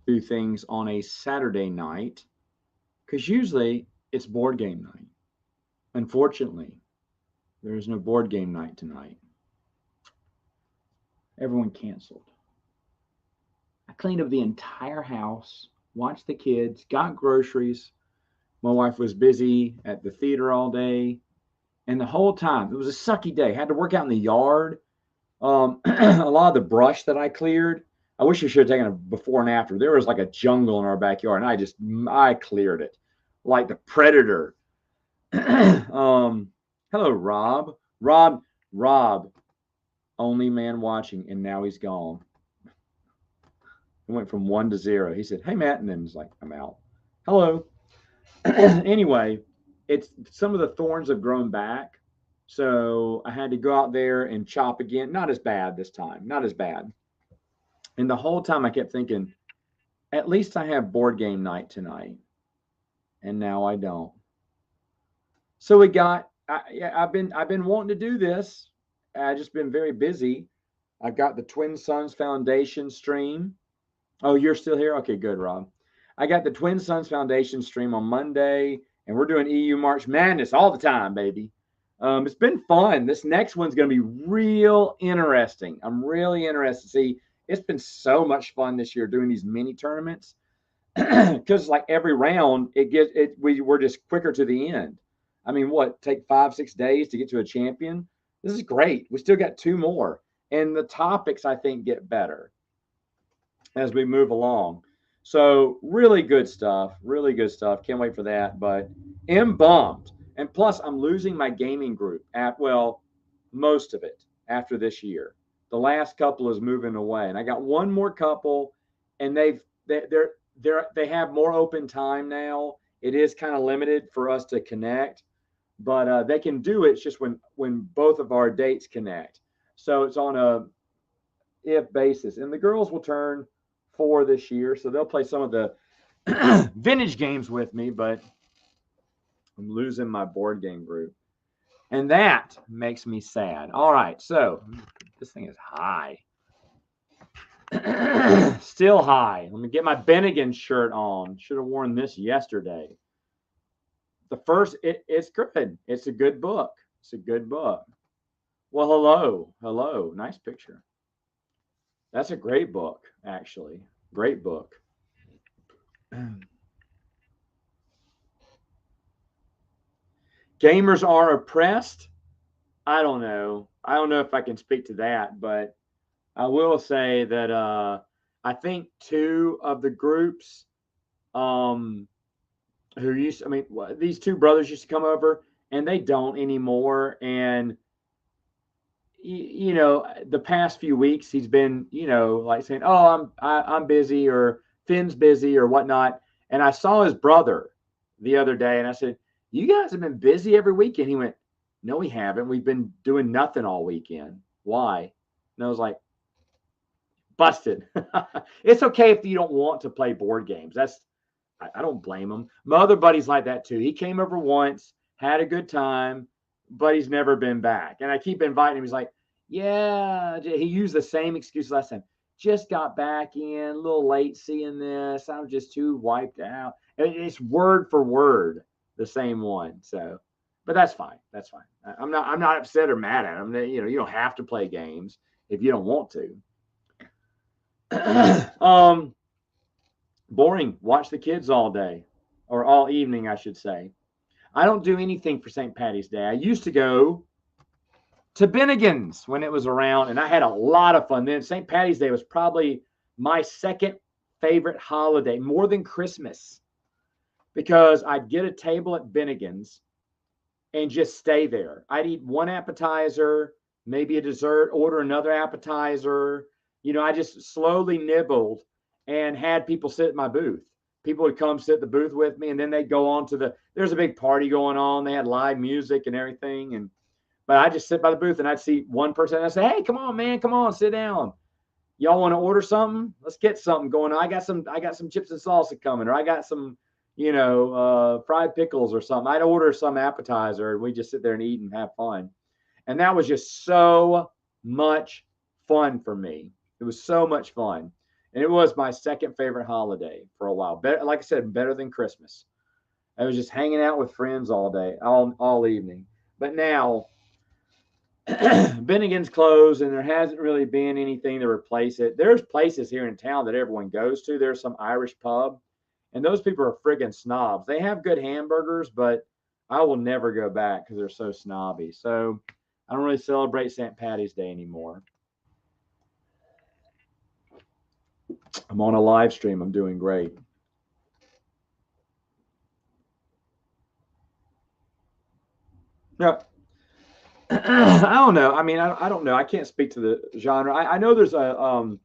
do things on a Saturday night because usually it's board game night. Unfortunately, there is no board game night tonight. Everyone canceled. I cleaned up the entire house, watched the kids, got groceries. My wife was busy at the theater all day. And the whole time, it was a sucky day. Had to work out in the yard. A lot of the brush that I cleared, I wish I should have taken a before and after. There was like a jungle in our backyard, and I cleared it like the predator. Hello, Rob. Rob, only man watching, and now he's gone. It went from 1 to 0. He said, "Hey, Matt," and then he's like, "I'm out." Hello. Anyway, it's some of the thorns have grown back, so I had to go out there and chop again. Not as bad this time. Not as bad. And the whole time I kept thinking, at least I have board game night tonight, and now I don't. So we got. I've been wanting to do this. I've just been very busy. I've got the Twin Sons Foundation stream. Oh, you're still here? Okay, good, Rob. I got the Twin Sons Foundation stream on Monday, and we're doing EU March Madness all the time, baby. It's been fun. This next one's going to be real interesting. I'm really interested. See, it's been so much fun this year doing these mini tournaments because like every round, we're just quicker to the end. I mean, what take 5-6 days to get to a champion? This is great. We still got two more, and the topics I think get better as we move along. So really good stuff. Really good stuff. Can't wait for that. But am bummed. And plus, I'm losing my gaming group most of it after this year. The last couple is moving away, and I got one more couple, and they have more open time now. It is kind of limited for us to connect, but they can do it. It's just when both of our dates connect. So it's on a if basis, and the girls will turn 4 this year, so they'll play some of the vintage games with me, but I'm losing my board game group. And that makes me sad. All right, so this thing is high. Still high. Let me get my Bennigan shirt on. Should have worn this yesterday. It's good. It's a good book. It's a good book. Well, hello. Nice picture. That's a great book, actually. Great book. Gamers are oppressed. I don't know. I don't know if I can speak to that, but I will say that I think two of the groups um, these two brothers used to come over, and they don't anymore. And the past few weeks he's been, like saying, "Oh, I'm busy," or "Finn's busy," or whatnot. And I saw his brother the other day, and I said, "You guys have been busy every weekend." He went, "No, we haven't. We've been doing nothing all weekend. Why?" And I was like, "Busted." It's okay if you don't want to play board games. I don't blame him. My other buddy's like that too. He came over once, had a good time, but he's never been back. And I keep inviting him. He's like, "Yeah." He used the same excuse last time. "Just got back in, a little late seeing this. I'm just too wiped out." It's word for word the same one. So, but that's fine. That's fine. I'm not upset or mad at him. You don't have to play games if you don't want to. Boring. Watch the kids all day, or all evening, I should say. I don't do anything for St. Patty's Day. I used to go to Bennigan's when it was around, and I had a lot of fun then. St. Patty's Day was probably my second favorite holiday, more than Christmas, because I'd get a table at Bennigan's and just stay there. I'd eat one appetizer, maybe a dessert, order another appetizer. I just slowly nibbled and had people sit at my booth. People would come sit at the booth with me, and then they'd go on there's a big party going on. They had live music and everything. But I just sit by the booth, and I'd see one person, and I'd say, "Hey, come on, man, come on, sit down. Y'all want to order something? Let's get something going on. I got some chips and salsa coming, or I got some, fried pickles or something." I'd order some appetizer, and we just sit there and eat and have fun. And that was just so much fun for me. It was so much fun. And it was my second favorite holiday for a while. Better, like I said, better than Christmas. I was just hanging out with friends all day, all evening. But now Bennigan's closed, and there hasn't really been anything to replace it. There's places here in town that everyone goes to. There's some Irish pub, and those people are friggin' snobs. They have good hamburgers, but I will never go back because they're so snobby. So I don't really celebrate St. Patty's Day anymore. I'm on a live stream. I'm doing great. Yeah. I don't know. I mean, I don't know. I can't speak to the genre. I know there's a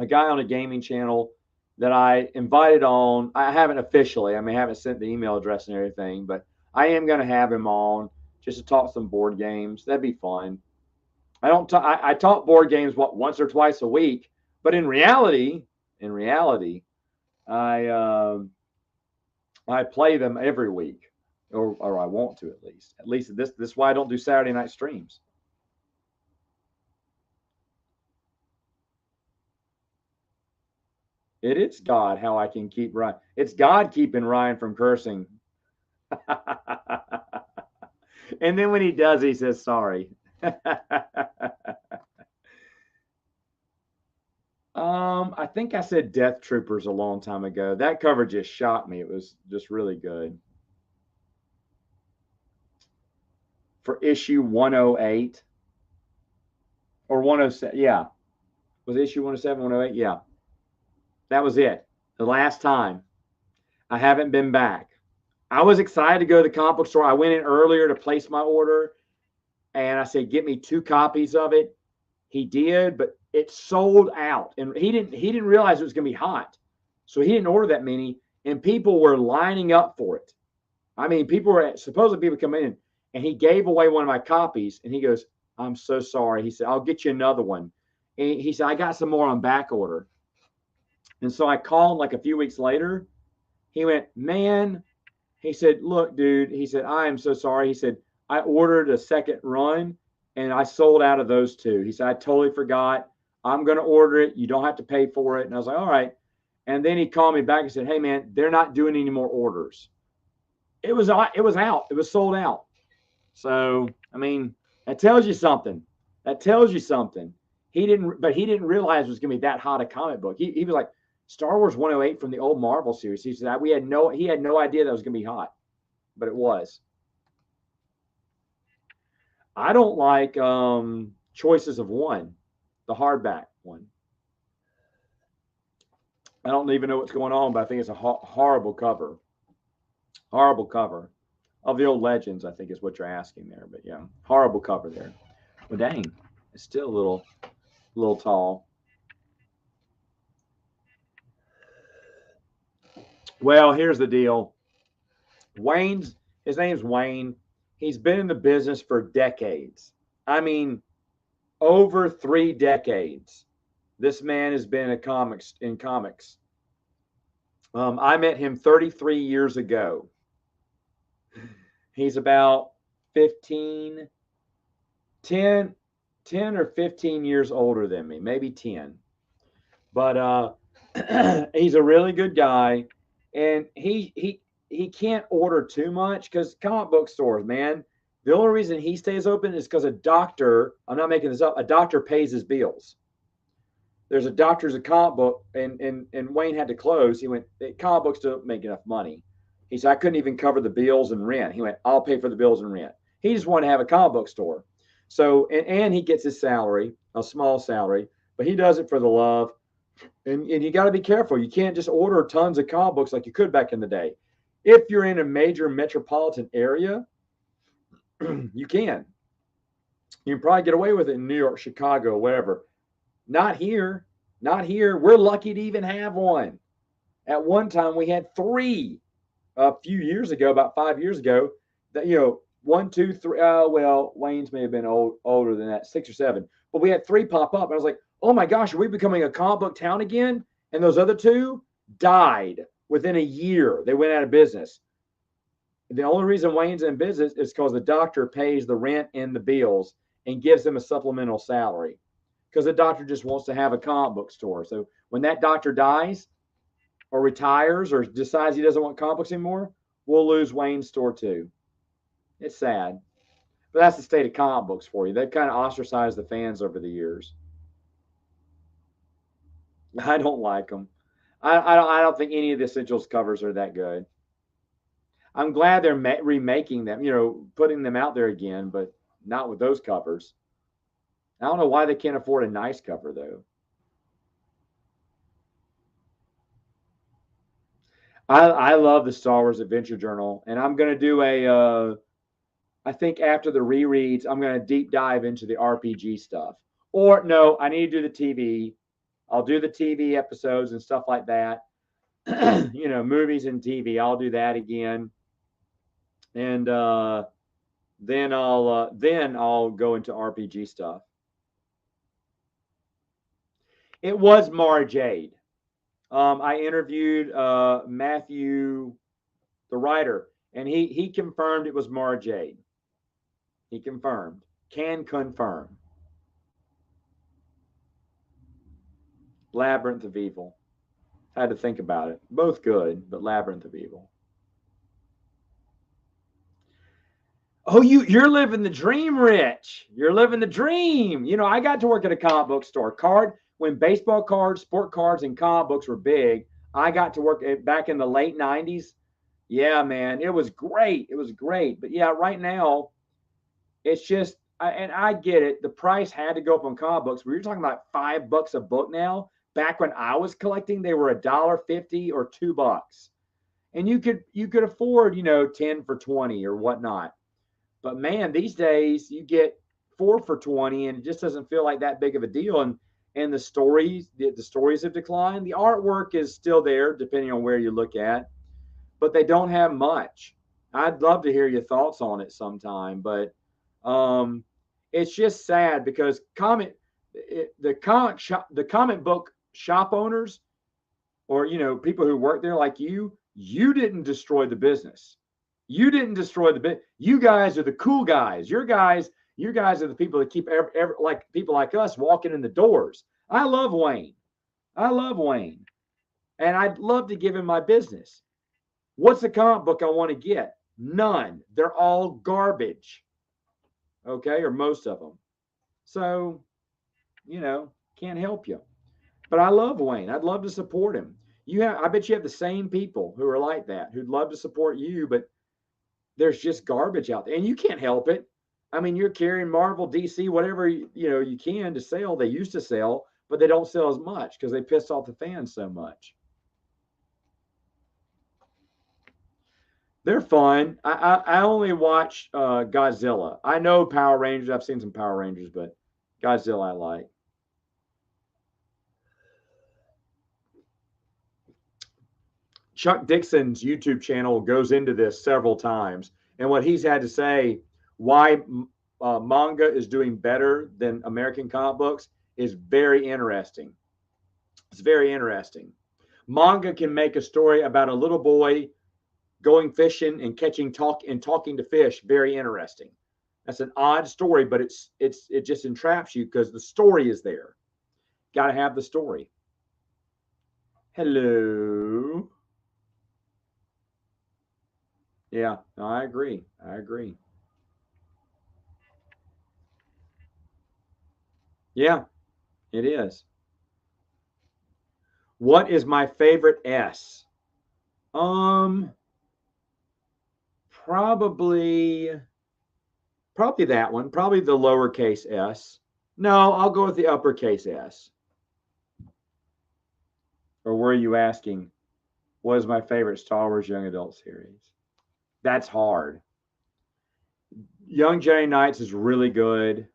guy on a gaming channel that I invited on. I haven't officially. I mean, I haven't sent the email address and everything, but I am going to have him on just to talk some board games. That'd be fun. I don't. I talk board games once or twice a week, but in reality, I I play them every week, or I want to at least. At least this is why I don't do Saturday night streams. It is God how I can keep Ryan. It's God keeping Ryan from cursing. And then when he does, he says sorry. I think I said Death Troopers a long time ago. That cover just shocked me. It was just really good. For issue 108 or 107. Yeah. Was it issue 107, 108? Yeah. That was it. The last time. I haven't been back. I was excited to go to the comic book store. I went in earlier to place my order and I said, get me 2 copies of it. He did, but it sold out. And he didn't realize it was gonna be hot. So he didn't order that many. And people were lining up for it. I mean, supposedly people come in and he gave away one of my copies and he goes, I'm so sorry. He said, I'll get you another one. And he said, I got some more on back order. And so I called like a few weeks later. He went, man, he said, look, dude, he said, I am so sorry. He said, I ordered a second run and I sold out of those 2. He said, I totally forgot. I'm going to order it. You don't have to pay for it. And I was like, all right. And then he called me back and said, hey, man, they're not doing any more orders. It was out. It was sold out. So, I mean, that tells you something. That tells you something. He didn't realize it was going to be that hot a comic book. He was like, Star Wars 108 from the old Marvel series. He said he had no idea that was going to be hot, but it was. I don't like Choices of One, the hardback one. I don't even know what's going on, but I think it's a horrible cover. Horrible cover of the old Legends, I think is what you're asking there. But yeah, horrible cover there. Well, dang, it's still a little tall. Well, here's the deal. His name's Wayne. He's been in the business for decades. I mean, over 3 decades. This man has been in comics. I met him 33 years ago. He's about 15, 10, 10 or 15 years older than me, maybe 10. But he's a really good guy, and he can't order too much because comic book stores, man. The only reason he stays open is because a doctor, I'm not making this up, a doctor pays his bills. There's a doctor's a comic book, and Wayne had to close. He went, comic books don't make enough money. He said, I couldn't even cover the bills and rent. He went, I'll pay for the bills and rent. He just wanted to have a comic book store. So, and he gets his salary, a small salary, but he does it for the love. And you got to be careful. You can't just order tons of comic books like you could back in the day. If you're in a major metropolitan area, you can. You can probably get away with it in New York, Chicago, whatever. Not here. Not here. We're lucky to even have one. At one time, we had 3 a few years ago, about 5 years ago. That 1, 2, 3. Well, Wayne's may have been older than that, 6 or 7. But we had 3 pop up. And I was like, oh my gosh, are we becoming a comic book town again? And those other 2 died within a year. They went out of business. The only reason Wayne's in business is because the doctor pays the rent and the bills and gives them a supplemental salary. because the doctor just wants to have a comic book store. So when that doctor dies or retires or decides he doesn't want comic books anymore, we'll lose Wayne's store too. It's sad. But that's the state of comic books for you. They've kind of ostracized the fans over the years. I don't like them. I don't think any of the Essentials covers are that good. I'm glad they're remaking them, putting them out there again, but not with those covers. I don't know why they can't afford a nice cover though. I love the Star Wars Adventure Journal, and I'm gonna do I think after the rereads, I'm gonna deep dive into the RPG stuff. Or no, I need to do the TV. I'll do the TV episodes and stuff like that. Movies and TV. I'll do that again, and then I'll go into RPG stuff. It was Mara Jade. I interviewed Matthew, the writer, and he confirmed it was Mara Jade. He confirmed. Can confirm. Labyrinth of Evil. Had to think about it. Both good, but Labyrinth of Evil. Oh, you're living the dream, Rich. You're living the dream. I got to work at a comic book store. When baseball cards, sport cards, and comic books were big, I got to work back in the late 90s. Yeah, man, it was great. It was great. But yeah, right now, it's just, and I get it. The price had to go up on comic books. We're talking about $5 a book now. Back when I was collecting, they were $1.50 or $2, and you could afford 10 for 20 or whatnot. But man, these days you get 4 for 20, and it just doesn't feel like that big of a deal. And the stories have declined. The artwork is still there, depending on where you look at, but they don't have much. I'd love to hear your thoughts on it sometime, but it's just sad because the comic book shop owners, or people who work there like you didn't destroy the business. You didn't destroy the bit. You guys are the cool guys. You guys are the people that keep like people like us walking in the doors. I love Wayne. I love Wayne. And I'd love to give him my business. What's the comic book I want to get? None. They're all garbage. Okay, or most of them. So, can't help you. But I love Wayne. I'd love to support him. I bet you have the same people who are like that, who'd love to support you, but there's just garbage out there, and you can't help it. I mean, you're carrying Marvel, DC, whatever you can to sell. They used to sell, but they don't sell as much because they pissed off the fans so much. They're fun. I only watch Godzilla. I know Power Rangers. I've seen some Power Rangers, but Godzilla I like. Chuck Dixon's YouTube channel goes into this several times, and what he's had to say why manga is doing better than American comic books is very interesting. It's very interesting. Manga can make a story about a little boy going fishing and talking to fish very interesting. That's an odd story, but it just entraps you because the story is there. Got to have the story. Hello. Yeah, no, I agree. I agree. Yeah, it is. What is my favorite S? Um, probably probably that one. Probably the lowercase s. No, I'll go with the uppercase S. Or were you asking what is my favorite Star Wars young adult series? That's hard. Young Jedi Knights is really good.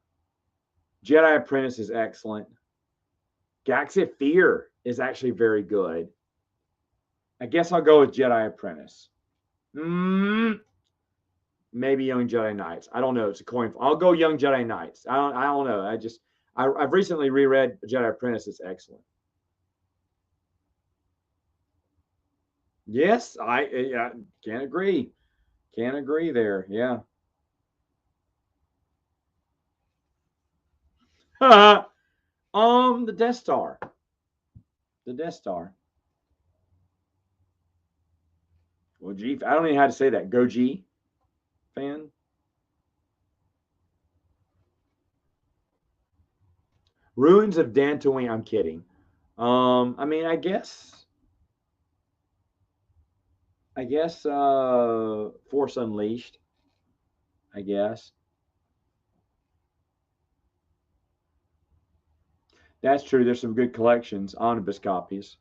Jedi Apprentice is excellent. Galaxy of Fear is actually very good. I guess I'll go with Jedi Apprentice. Maybe Young Jedi Knights. I don't know. It's a coin. I'll go Young Jedi Knights. I don't know. I've recently reread Jedi Apprentice. It's excellent. Yes, I can't agree. Can't agree there. Yeah. The Death Star. The Death Star. Well, G, I don't even know how to say that. Go G fan. Ruins of Dantooine. I'm kidding. I mean, I guess Force Unleashed. I guess that's true. There's some good collections, omnibus copies.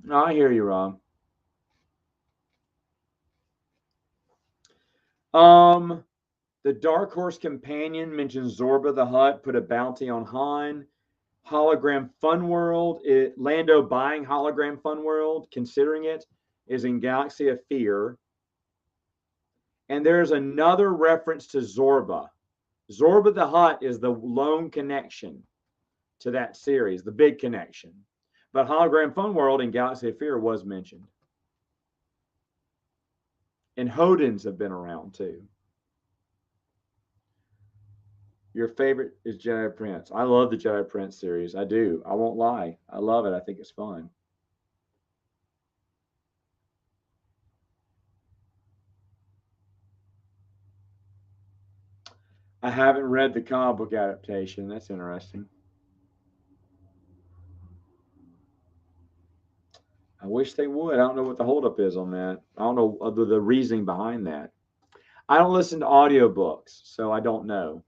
No, I hear you, Rob. Um, the Dark Horse Companion mentions Zorba the Hutt put a bounty on Han. Hologram Fun World, Lando buying Hologram Fun World, considering it, is in Galaxy of Fear. And there's another reference to Zorba. Zorba the Hutt is the lone connection to that series, the big connection. But Hologram Fun World in Galaxy of Fear was mentioned. And Hodens have been around too. Your favorite is Jedi Prince. I love the Jedi Prince series. I do. I won't lie. I love it. I think it's fun. I haven't read the comic book adaptation. That's interesting. I wish they would. I don't know what the holdup is on that. I don't know the reasoning behind that. I don't listen to audiobooks, so I don't know.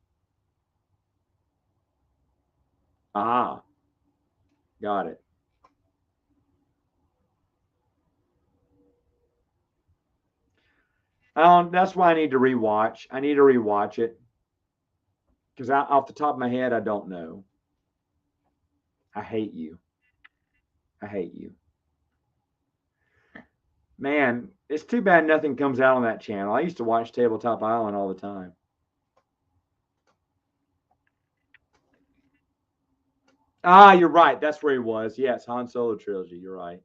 Ah, got it. That's why I need to rewatch. I need to rewatch it because off the top of my head, I don't know. I hate you. I hate you. Man, it's too bad nothing comes out on that channel. I used to watch Tabletop Island all the time. Ah, you're right. That's where he was. Yes, Han Solo trilogy. You're right.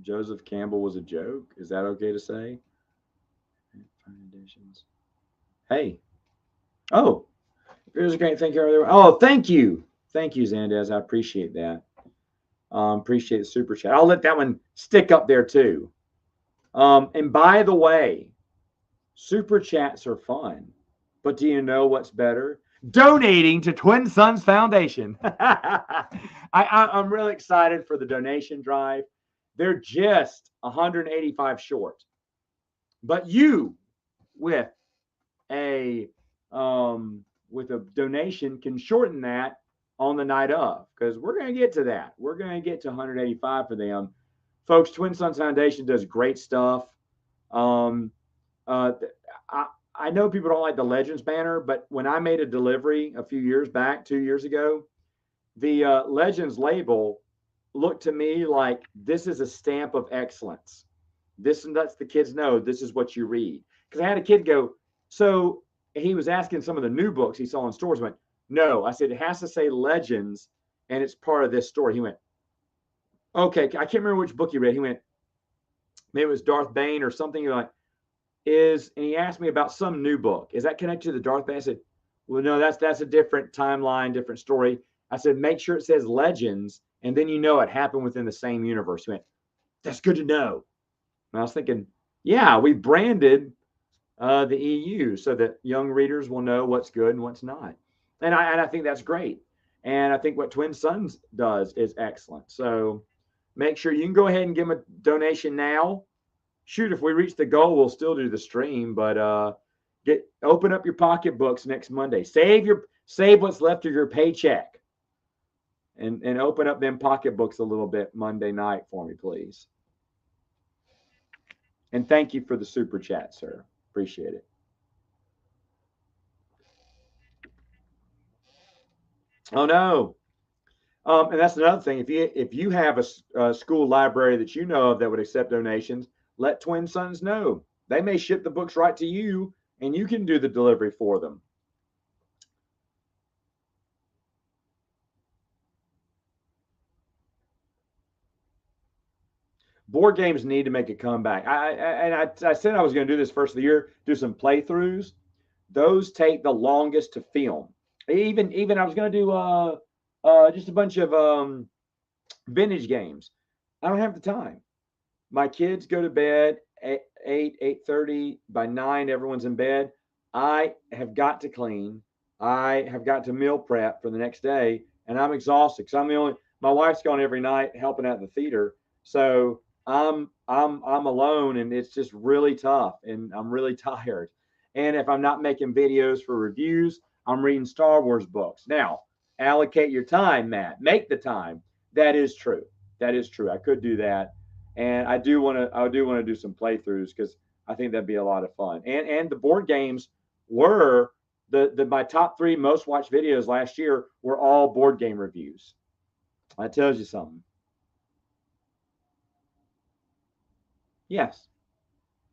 Joseph Campbell was a joke. Is that okay to say? Hey. Oh, here's a great thank you. Oh, thank you. Thank you, Zandez. I appreciate that. Appreciate the super chat. I'll let that one stick up there too. And by the way, super chats are fun, but do you know what's better? Donating to Twin Sons Foundation. I'm really excited for the donation drive. They're just 185 short, but you, with a with a donation, can shorten that on the night of, because we're going to get to that. We're going to get to 185 for them, folks. Twin Sons Foundation does great stuff. Um, uh, I, I know people don't like the Legends banner, but when I made a delivery a few years back, 2 years ago, the Legends label looked to me like this is a stamp of excellence. This lets the kids know this is what you read. Because I had a kid go, so he was asking some of the new books he saw in stores. I went, no. I said, it has to say Legends and it's part of this story. He went, okay. I can't remember which book he read. He went, maybe it was Darth Bane or something. Like, and he asked me about some new book. Is that connected to the Darth Bane? I said, well, no, that's a different timeline, different story. I said, make sure it says Legends, and then you know it happened within the same universe. He went, that's good to know. And I was thinking, yeah, we branded the EU so that young readers will know what's good and what's not. And I think that's great. And I think what Twin Sons does is excellent. So make sure you can go ahead and give them a donation now. Shoot, if we reach the goal, we'll still do the stream. But open up your pocketbooks next Monday. Save what's left of your paycheck, and open up them pocketbooks a little bit Monday night for me, please. And thank you for the super chat, sir. Appreciate it. Oh no. And that's another thing. If you have a school library that you know of that would accept donations, let Twin Sons know. They may ship the books right to you, and you can do the delivery for them. board games need to make a comeback. I said I was going to do this first of the year, do some playthroughs. Those take the longest to film. Even I was going to do just a bunch of vintage games. I don't have the time. My kids go to bed at 8:30. By 9, everyone's in bed. I have got to clean. I have got to meal prep for the next day, and I'm exhausted because I'm the only. My wife's gone every night helping out at the theater, so I'm alone, and it's just really tough, and I'm really tired. And if I'm not making videos for reviews, I'm reading Star Wars books. Now, allocate your time, Matt. Make the time. That is true. That is true. I could do that, and I do want to. I do want to do some playthroughs because I think that'd be a lot of fun. And the board games were the my top 3 most watched videos last year were all board game reviews. That tells you something. Yes,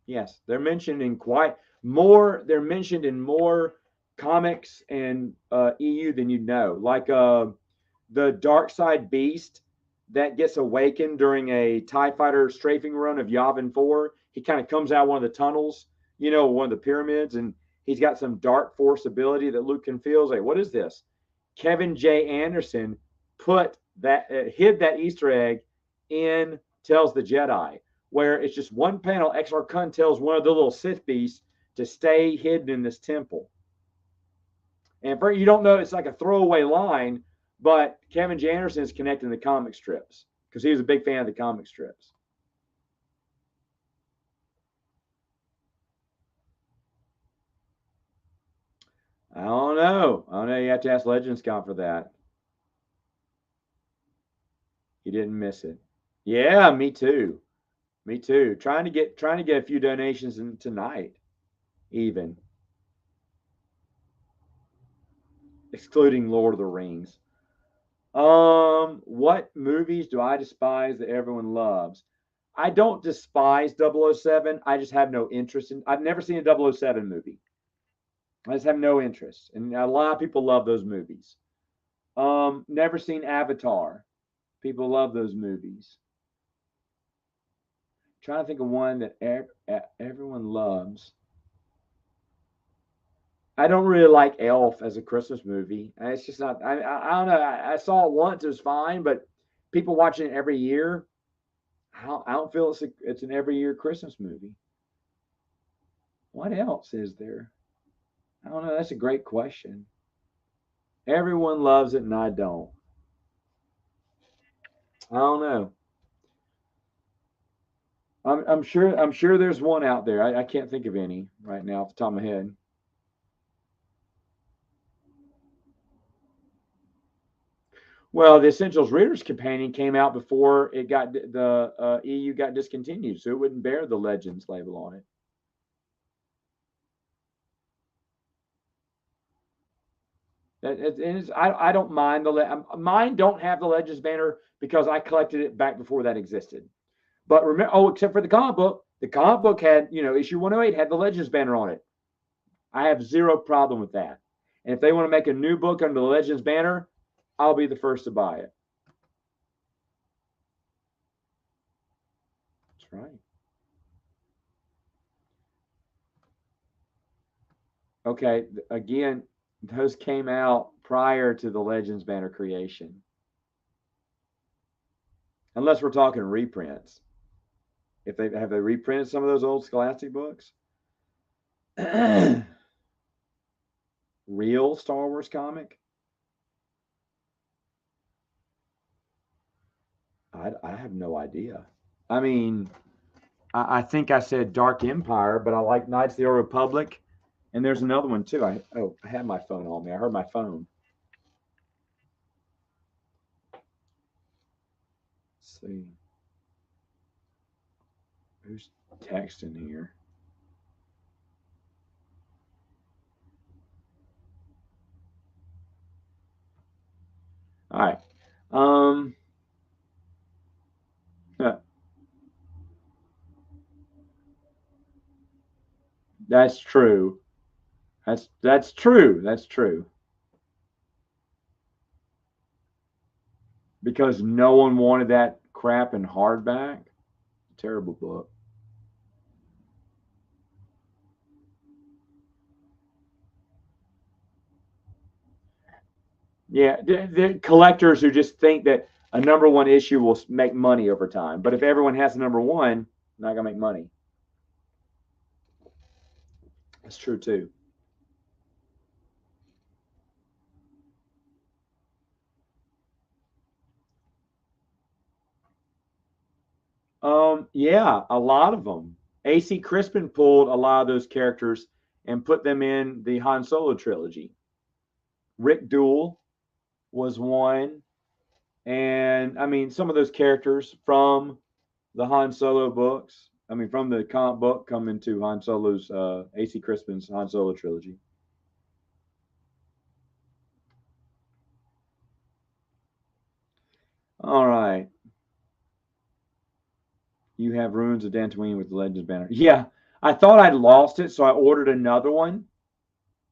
yes, they're mentioned in quite more. They're mentioned in more comics and EU than you know. Like the Dark Side Beast that gets awakened during a TIE fighter strafing run of Yavin 4. He kind of comes out one of the tunnels, one of the pyramids, and he's got some dark force ability that Luke can feel. Like, what is this? Kevin J. Anderson hid that Easter egg in Tells the Jedi, where it's just one panel. Exar Kun tells one of the little Sith beasts to stay hidden in this temple. And you don't know, it's like a throwaway line, but Kevin J. Anderson is connecting the comic strips because he was a big fan of the comic strips. I don't know. I don't know. You have to ask Legends Con for that. You didn't miss it. Yeah, me too. Me too. Trying to get a few donations in tonight, even excluding Lord of the Rings. What movies do I despise that everyone loves? I don't despise 007. I just have no interest in. I've never seen a 007 movie. I just have no interest, and a lot of people love those movies. Never seen Avatar. People love those movies. Trying to think of one that everyone loves. I don't really like Elf as a Christmas movie. It's just not. I don't know. I saw it once. It was fine, but people watching it every year, I don't feel it's an every year Christmas movie. What else is there? I don't know. That's a great question. Everyone loves it, and I don't. I don't know. I'm sure. I'm sure there's one out there. I can't think of any right now off the top of my head. Well, the Essentials Readers Companion came out before it got the EU got discontinued, so it wouldn't bear the Legends label on it. I don't mind mine don't have the Legends banner because I collected it back before that existed. But remember, except for the comic book. The comic book had, issue 108 had the Legends banner on it. I have zero problem with that. And if they want to make a new book under the Legends banner, I'll be the first to buy it. That's right. Okay, again, those came out prior to the Legends banner creation. Unless we're talking reprints. If they have they reprinted some of those old Scholastic books? Real Star Wars comic? I have no idea. I mean, I think I said Dark Empire, but I like Knights of the Old Republic. And there's another one too. I have my phone on me. I heard my phone. Let's see. Who's texting here? All right. That's true. That's true. That's true. Because no one wanted that crap in hardback. Terrible book. Yeah, the collectors who just think that a number one issue will make money over time. But if everyone has a number one, not gonna make money. That's true too. Yeah, a lot of them. AC Crispin pulled a lot of those characters and put them in the Han Solo trilogy. Rick Duel was one, and I mean some of those characters from the Han Solo books. I mean, from the comic book, come into Han Solo's AC Crispin's Han Solo trilogy. All right, you have Ruins of Dantooine with the Legends banner. Yeah, I thought I'd lost it, so I ordered another one,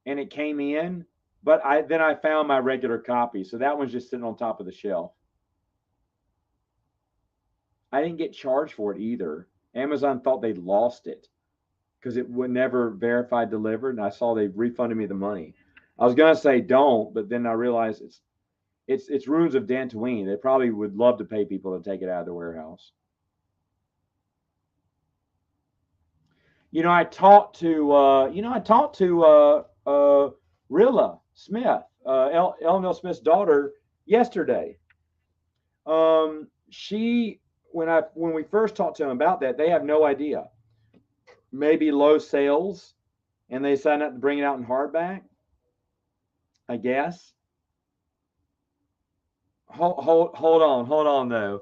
and it came in. But I found my regular copy, so that one's just sitting on top of the shelf. I didn't get charged for it either. Amazon thought they lost it because it would never verified delivered, and I saw they refunded me the money. I was gonna say don't, but then I realized it's Ruins of Dantooine. They probably would love to pay people to take it out of the warehouse. I talked to Rilla Smith, Eleanor Smith's daughter, yesterday. She when we first talked to them about that, they have no idea. Maybe low sales, and they decided not to bring it out in hardback. I guess. Hold on though.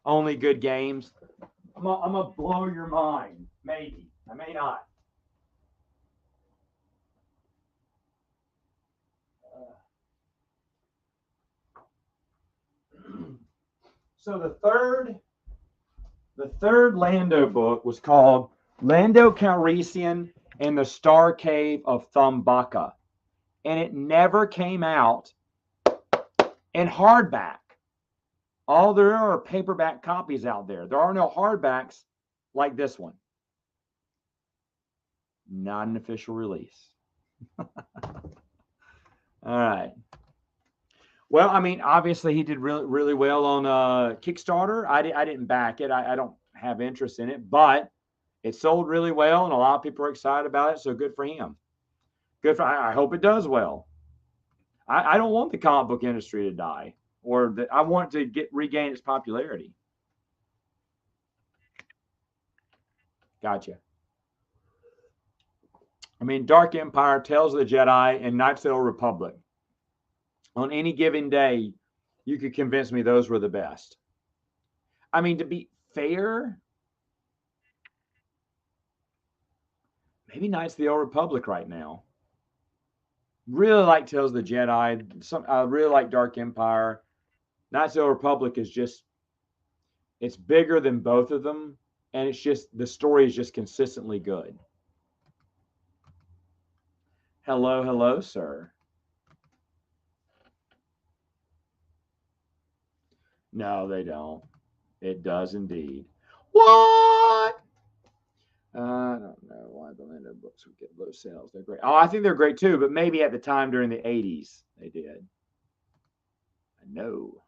Only good games. I'm gonna blow your mind. Maybe I may not. So the third Lando book was called Lando Calrissian and the Star Cave of Thumbaka, and it never came out in hardback. All there are paperback copies out there. There are no hardbacks like this one. Not an official release. All right. Well, I mean, obviously he did really, really well on Kickstarter. I didn't back it. I don't have interest in it, but it sold really well, and a lot of people are excited about it. So good for him. I hope it does well. I don't want the comic book industry to die, or that I want it to regain its popularity. Gotcha. I mean, Dark Empire, Tales of the Jedi, and Knights of the Old Republic. On any given day, you could convince me those were the best. I mean, to be fair, maybe Knights of the Old Republic right now. Really like Tales of the Jedi. I really like Dark Empire. Knights of the Old Republic is just it's bigger than both of them, and it's just the story is just consistently good. Hello, hello, sir. No, they don't. It does indeed. What? I don't know why the Lando books would get low sales. They're great. Oh, I think they're great too, but maybe at the time during the 80s they did. I know.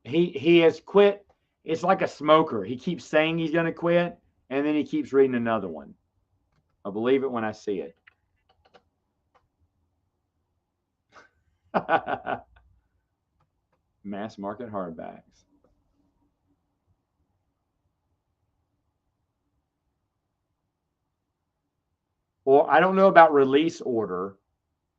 He has quit. It's like a smoker. He keeps saying he's going to quit, and then he keeps reading another one. I believe it when I see it. Mass market hardbacks. Well, I don't know about release order.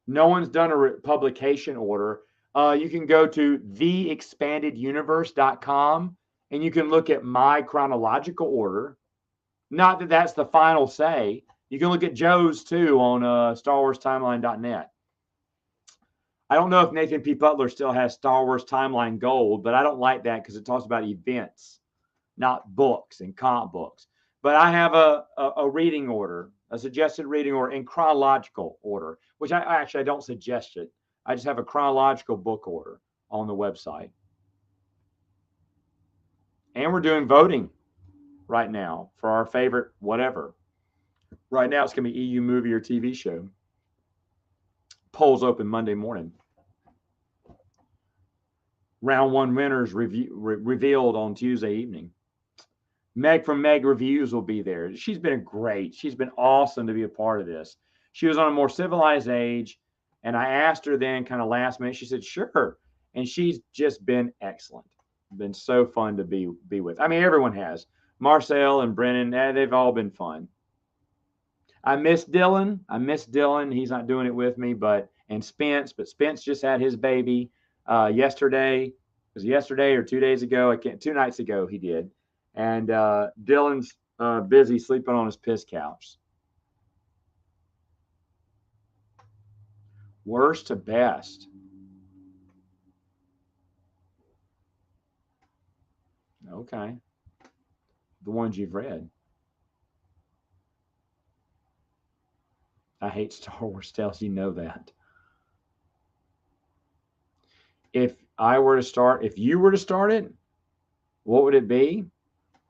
No one's done a publication order. You can go to theexpandeduniverse.com and you can look at my chronological order. Not that that's the final say. You can look at Joe's too on StarWarsTimeline.net. I don't know if Nathan P. Butler still has Star Wars Timeline Gold, but I don't like that because it talks about events, not books and comic books. But I have a reading order, a suggested reading order in chronological order, which I don't suggest it. I just have a chronological book order. on the website. And we're doing voting right now for our favorite whatever. Right now, it's going to be EU movie or TV show. Polls open Monday morning. Round one winners revealed on Tuesday evening. Meg from Meg Reviews will be there. She's been great. She's been awesome to be a part of this. She was on a more civilized age, and I asked her then, kind of last minute. She said, "Sure," and she's just been excellent. Been so fun to be with. I mean, everyone has. Marcel and Brennan, they've all been fun. I miss Dylan. He's not doing it with me, but Spence. But Spence just had his baby yesterday. Was it yesterday or 2 days ago? I can't. 2 nights ago he did. And Dylan's busy sleeping on his piss couch. Worst to best. Okay. The ones you've read. I hate Star Wars tales. You know that. If you were to start it, what would it be?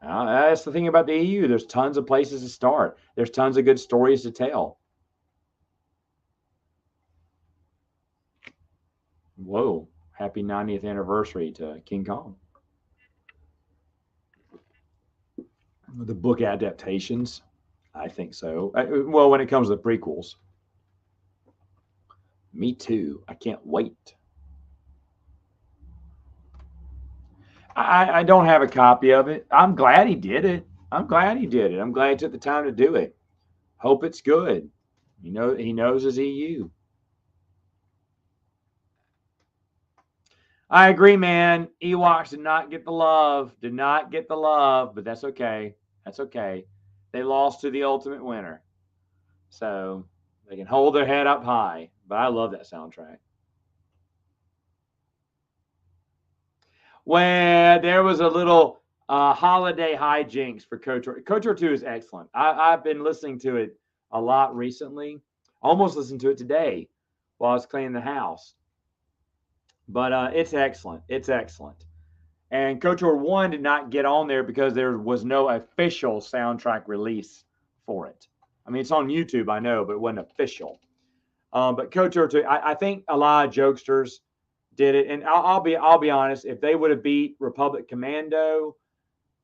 That's the thing about the EU. There's tons of places to start. There's tons of good stories to tell. Whoa. Happy 90th anniversary to King Kong. The book adaptations, I think so. Well, when it comes to the prequels. Me too. I can't wait. I don't have a copy of it. I'm glad he did it. I'm glad he took the time to do it. Hope it's good. He knows his EU. I agree, man. Ewoks did not get the love. But that's okay. That's okay. They lost to the ultimate winner. So they can hold their head up high. But I love that soundtrack. Well, there was a little holiday hijinks for KOTOR. KOTOR 2 is excellent. I've been listening to it a lot recently. Almost listened to it today while I was cleaning the house. But it's excellent. It's excellent. And KOTOR 1 did not get on there because there was no official soundtrack release for it. I mean, it's on YouTube, I know, but it wasn't official. But KOTOR 2, I think a lot of jokesters did it. And I'll be honest, if they would have beat Republic Commando,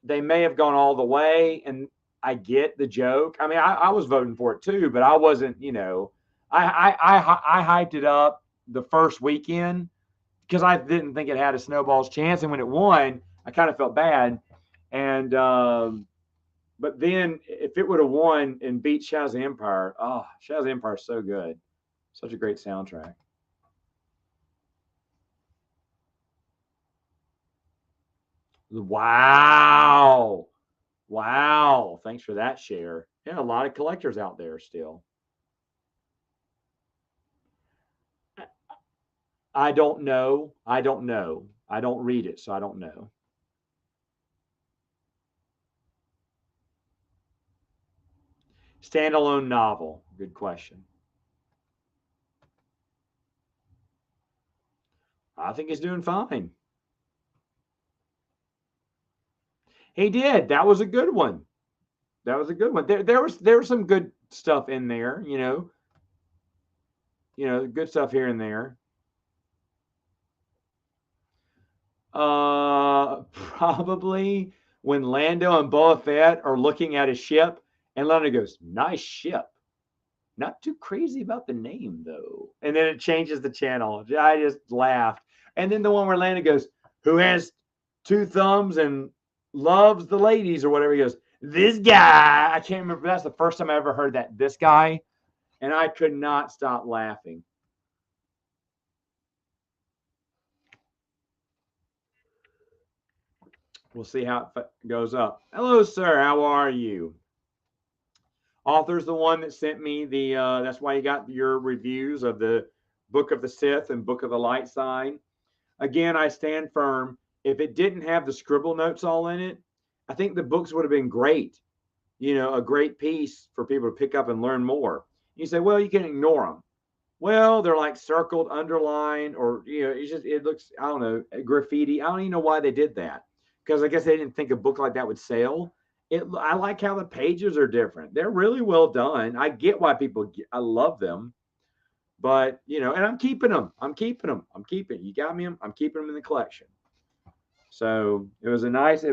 they may have gone all the way. And I get the joke. I mean, I was voting for it too, but I wasn't, I hyped it up the first weekend because I didn't think it had a snowball's chance. And when it won, I kind of felt bad. And but then if it would have won and beat Shadows of the Empire, Shadows of the Empire is so good. Such a great soundtrack. Wow. Wow. Thanks for that share. Yeah, a lot of collectors out there still. I don't know. I don't know. I don't read it, so I don't know. Standalone novel. Good question. I think he's doing fine. He did. That was a good one. That was a good one. There was some good stuff in there, good stuff here and there. Probably when Lando and Boba Fett are looking at a ship, and Lando goes, "Nice ship." Not too crazy about the name though. And then it changes the channel. I just laughed. And then the one where Lando goes, "Who has two thumbs and loves the ladies," or whatever. He goes, "This guy." I can't remember. That's the first time I ever heard that. This guy, and I could not stop laughing. We'll see how it goes up. Hello, sir. How are you? Author's the one that sent me the. That's why you got your reviews of the Book of the Sith and Book of the Light Side. Again, I stand firm. If it didn't have the scribble notes all in it, I think the books would have been great. A great piece for people to pick up and learn more. You say, well, you can ignore them. Well, they're like circled, underlined, or it looks, I don't know, graffiti. I don't even know why they did that, because I guess they didn't think a book like that would sell. I like how the pages are different. They're really well done. I get why I love them, but and I'm keeping them. I'm keeping them. I'm keeping. You got me. I'm keeping them in the collection. So it was a nice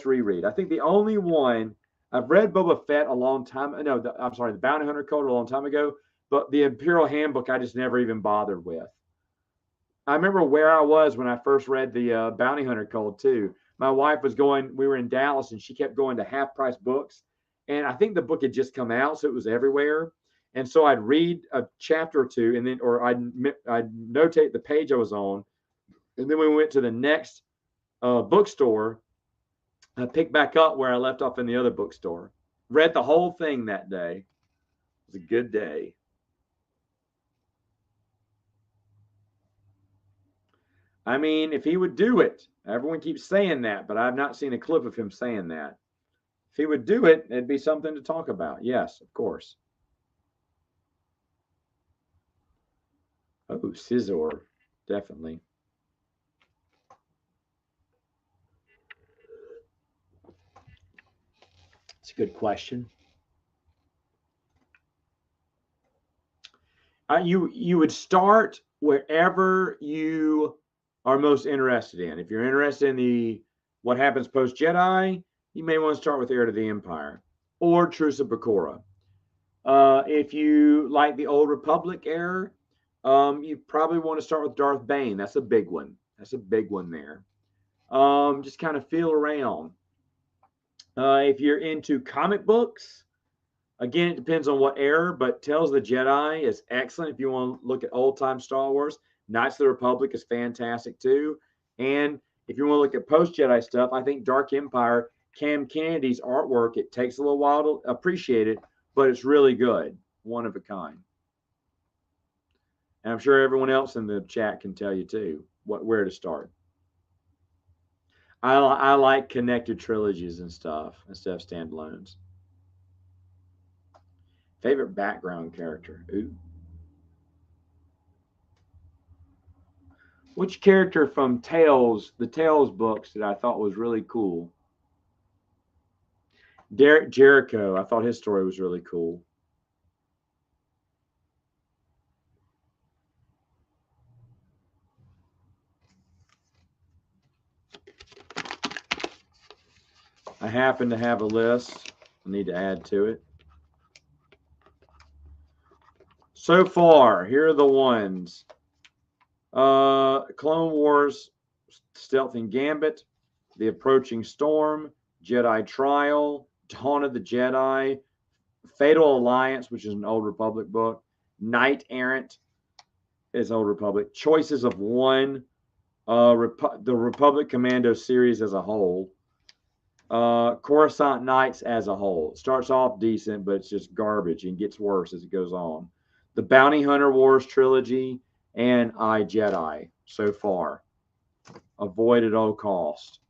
reread. I think the only one I've read Boba Fett a long time. No, I'm sorry, the Bounty Hunter Code a long time ago. But the Imperial Handbook, I just never even bothered with. I remember where I was when I first read the Bounty Hunter Code too. My wife was going. We were in Dallas, and she kept going to half price books, and I think the book had just come out, so it was everywhere. And so I'd read a chapter or two, and then, or I'd notate the page I was on, and then we went to the next bookstore. I picked back up where I left off in the other bookstore. Read the whole thing that day. It was a good day. I mean, if he would do it, everyone keeps saying that, but I've not seen a clip of him saying that. If he would do it, it'd be something to talk about. Yes, of course. Oh, Scizor, definitely. It's a good question. You would start wherever you are most interested in. If you're interested in the what happens post Jedi, you may want to start with Heir to the Empire or Truce of Bakura. If you like the Old Republic era, you probably want to start with Darth Bane. That's a big one. That's a big one there. Just kind of feel around. If you're into comic books, again, it depends on what era, but Tales of the Jedi is excellent if you want to look at old time Star Wars. Knights of the Republic is fantastic too. And if you want to look at post Jedi stuff, I think Dark Empire, Cam Kennedy's artwork, it takes a little while to appreciate it, but it's really good. One of a kind. And I'm sure everyone else in the chat can tell you too where to start. I like connected trilogies and stuff instead of standalones. Favorite background character? Ooh. Which character from the Tales books that I thought was really cool? Derek Jericho. I thought his story was really cool. I happen to have a list. I need to add to it. So far, here are the ones. Clone Wars, Stealth and Gambit, The Approaching Storm, Jedi Trial, Dawn of the Jedi, Fatal Alliance, which is an Old Republic book, Knight Errant is Old Republic, Choices of One, the Republic Commando series as a whole, Coruscant Nights as a whole. It starts off decent, but it's just garbage and gets worse as it goes on. The Bounty Hunter Wars trilogy and I Jedi so far. Avoid at all cost.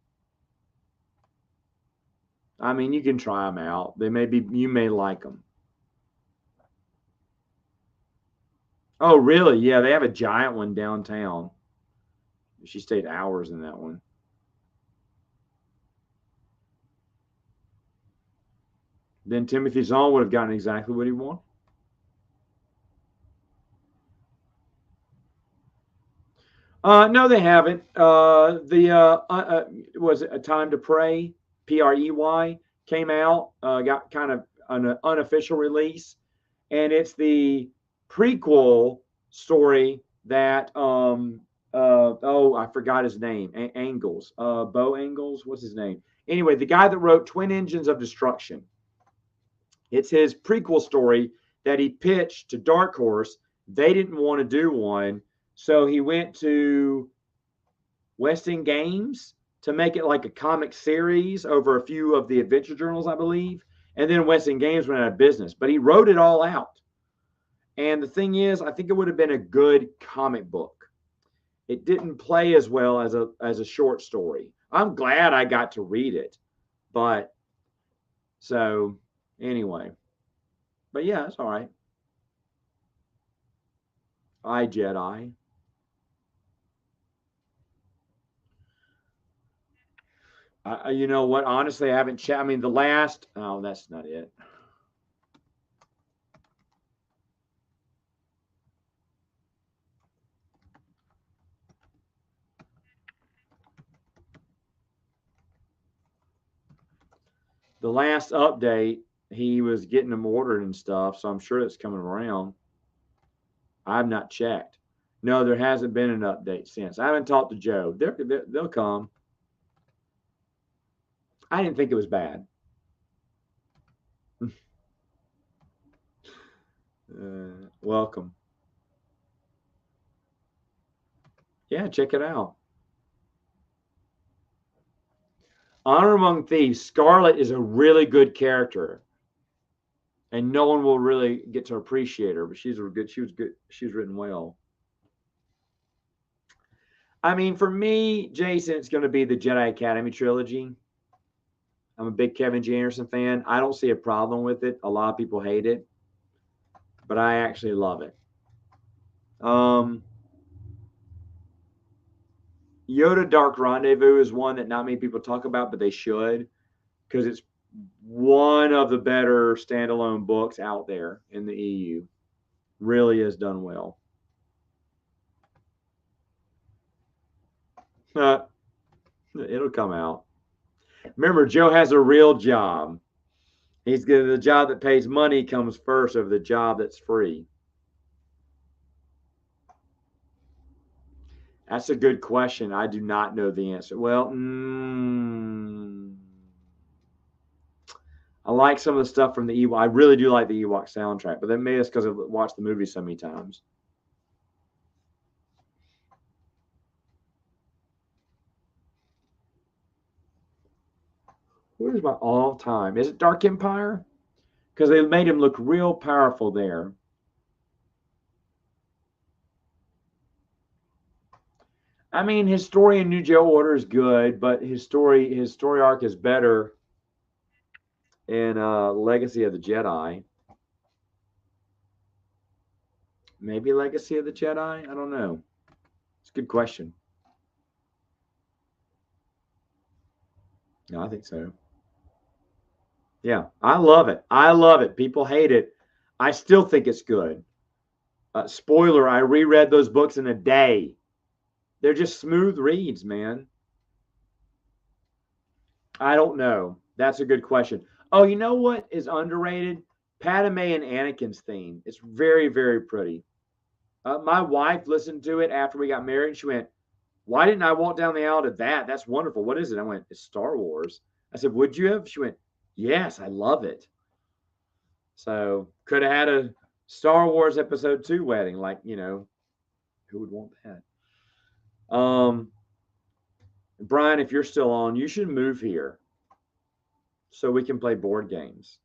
I mean, you can try them out. You may like them. Oh, really? Yeah, they have a giant one downtown. She stayed hours in that one. Then Timothy Zahn would have gotten exactly what he wanted. No, they haven't. Was it A Time to Pray? Prey came out. Got kind of an unofficial release, and it's the prequel story that I forgot his name. Angles. Bo Angles. What's his name? Anyway, the guy that wrote Twin Engines of Destruction. It's his prequel story that he pitched to Dark Horse. They didn't want to do one, so he went to Weston Games to make it like a comic series over a few of the adventure journals, I believe. And then Weston Games went out of business, but he wrote it all out. And the thing is, I think it would have been a good comic book. It didn't play as well as a short story. I'm glad I got to read it, but so anyway. But yeah, it's all right. I Jedi. You know what? Honestly, I haven't checked. I mean, the last. Oh, that's not it. The last update, he was getting them ordered and stuff, so I'm sure it's coming around. I've not checked. No, there hasn't been an update since. I haven't talked to Joe. They'll come. I didn't think it was bad. Welcome. Yeah, check it out. Honor Among Thieves. Scarlet is a really good character, and no one will really get to appreciate her. But she's a good. She was good. She's written well. I mean, for me, Jason, it's going to be the Jedi Academy trilogy. I'm a big Kevin J. Anderson fan. I don't see a problem with it. A lot of people hate it, but I actually love it. Um, Yoda Dark Rendezvous is one that not many people talk about, but they should, because it's one of the better standalone books out there in the EU. Really has done well. It'll come out. Remember, Joe has a real job. He's good. The job that pays money comes first over the job that's free. That's a good question. I do not know the answer. Well, I like some of the stuff from the Ewok. I really do like the Ewok soundtrack, but that maybe it's because I've watched the movie so many times. What is my all time? Is it Dark Empire? Because they made him look real powerful there. I mean, his story in New Joe Order is good, but his story arc is better in Legacy of the Jedi. Maybe Legacy of the Jedi. I don't know. It's a good question. No, I think so. Yeah, I love it. I love it. People hate it. I still think it's good. Spoiler: I reread those books in a day. They're just smooth reads, man. I don't know. That's a good question. Oh, you know what is underrated? Padme and Anakin's theme. It's very, very pretty. My wife listened to it after we got married. And she went, "Why didn't I walk down the aisle to that? That's wonderful. What is it?" I went, "It's Star Wars." I said, "Would you have?" She went, "Yes, I love it." So could have had a Star Wars Episode 2 wedding. Like, who would want that? Brian, if you're still on, you should move here so we can play board games.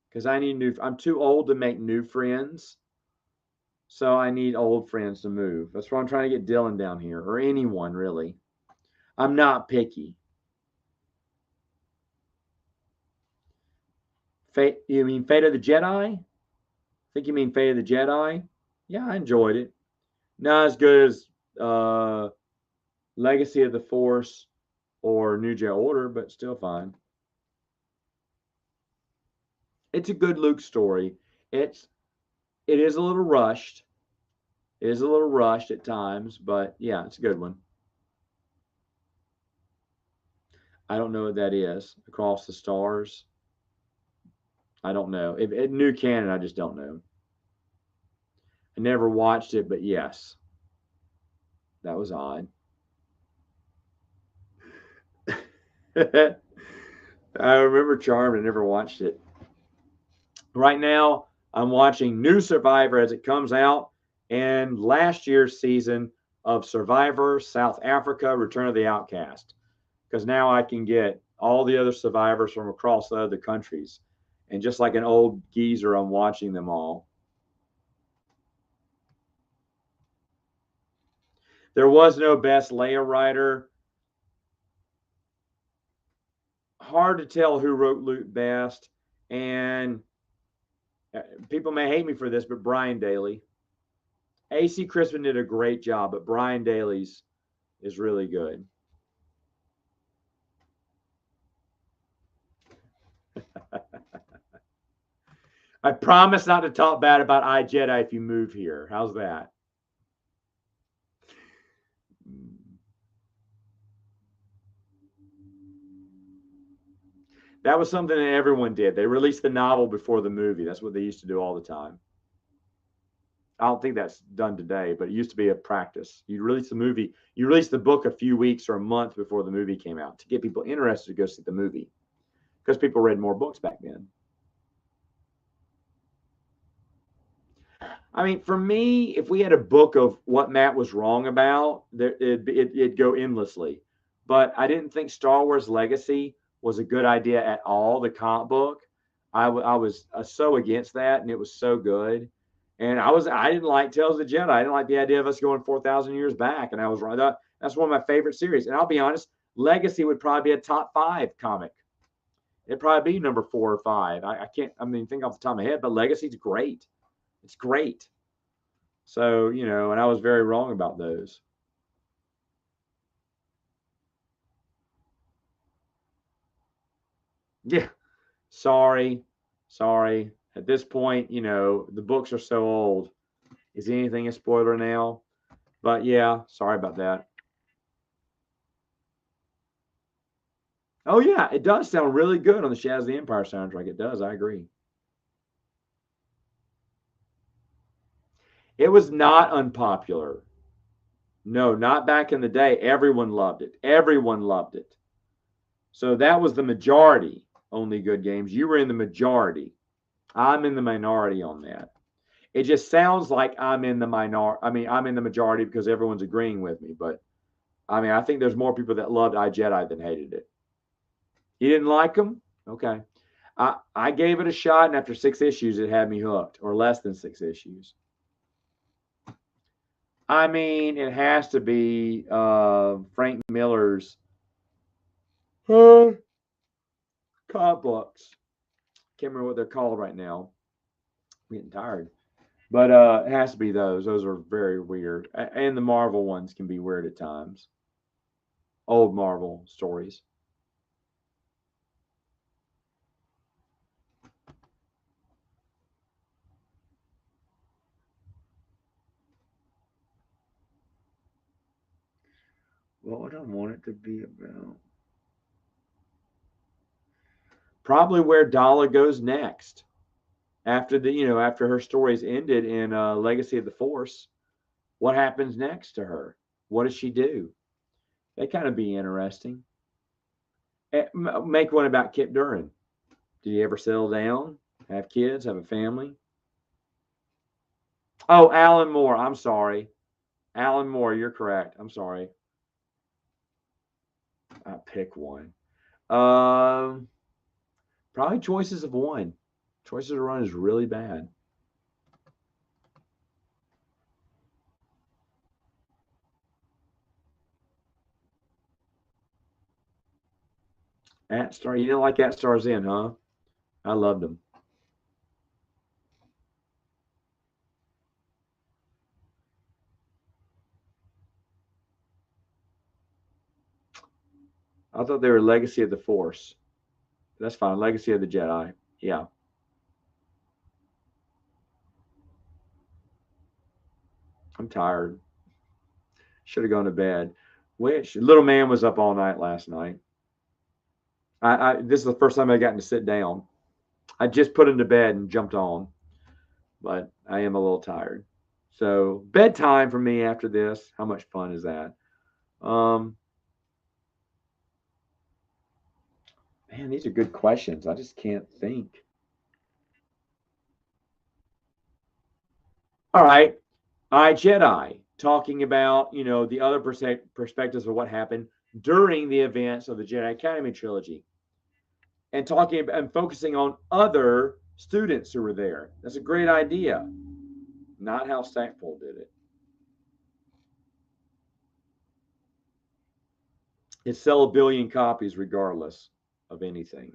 Because I'm too old to make new friends. So I need old friends to move. That's why I'm trying to get Dylan down here, or anyone really. I'm not picky. You mean Fate of the Jedi? I think you mean Fate of the Jedi. Yeah, I enjoyed it. Not as good as Legacy of the Force or New Jedi Order, but still fine. It's a good Luke story. It is a little rushed. It is a little rushed at times, but yeah, it's a good one. I don't know what that is. Across the Stars. I don't know. If it new canon, I just don't know. I never watched it, but yes, that was odd. I remember Charmed. I never watched it. Right now, I'm watching New Survivor as it comes out, and last year's season of Survivor South Africa Return of the Outcast. Because now I can get all the other survivors from across the other countries. And just like an old geezer, I'm watching them all. There was no best Leia writer. Hard to tell who wrote Luke best. And people may hate me for this, but Brian Daly. AC Crispin did a great job, but Brian Daly's is really good. I promise not to talk bad about iJedi if you move here. How's that? That was something that everyone did. They released the novel before the movie. That's what they used to do all the time. I don't think that's done today, but it used to be a practice. You release the movie, you release the book a few weeks or a month before the movie came out to get people interested to go see the movie because people read more books back then. I mean, for me, if we had a book of what Matt was wrong about, it'd go endlessly. But I didn't think Star Wars Legacy was a good idea at all. The comic book, I was so against that, and it was so good. And I didn't like Tales of the Jedi. I didn't like the idea of us going 4,000 years back, and I was right. That's one of my favorite series. And I'll be honest, Legacy would probably be a top 5 comic. It'd probably be number 4 or 5. I can't. I mean, think off the top of my head, but Legacy's great. It's great. So, and I was very wrong about those. Yeah. Sorry. Sorry. At this point, the books are so old. Is anything a spoiler now? But yeah, sorry about that. Oh, yeah. It does sound really good on the Shadows of the Empire soundtrack. It does. I agree. It was not unpopular. No, not back in the day. Everyone loved it. Everyone loved it. So that was the majority only good games. You were in the majority. I'm in the minority on that. It just sounds like I'm in the minority. I mean, I'm in the majority because everyone's agreeing with me. But I mean, I think there's more people that loved iJedi than hated it. You didn't like them? Okay. I gave it a shot, and after 6 issues, it had me hooked, or less than 6 issues. I mean, it has to be Frank Miller's comic books. Can't remember what they're called right now. I'm getting tired. But it has to be those. Those are very weird. And the Marvel ones can be weird at times. Old Marvel stories. What would I want it to be about? Probably where Dala goes next. After her story's ended in Legacy of the Force, what happens next to her? What does she do? That kind of be interesting. Make one about Kip Duran. Did he ever settle down? Have kids? Have a family? Oh, Alan Moore. I'm sorry. Alan Moore, you're correct. I'm sorry. I pick one. Um, Probably Choices of One. Choices of One is really bad. At Star, you didn't like At Stars In, huh? I loved them. I thought they were Legacy of the Force. That's fine. Legacy of the Jedi. Yeah, I'm tired. Should have gone to bed. Which little man was up all night last night. This is the first time I gotten to sit down. I just put him to bed and jumped on, but I am a little tired. So bedtime for me after this. How much fun is that? Um, Man, these are good questions. I just can't think. All right, I Jedi talking about the other perspectives of what happened during the events of the Jedi Academy trilogy, and talking about, and focusing on other students who were there. That's a great idea. Not how Stackpole did it. It sell a billion copies regardless of anything.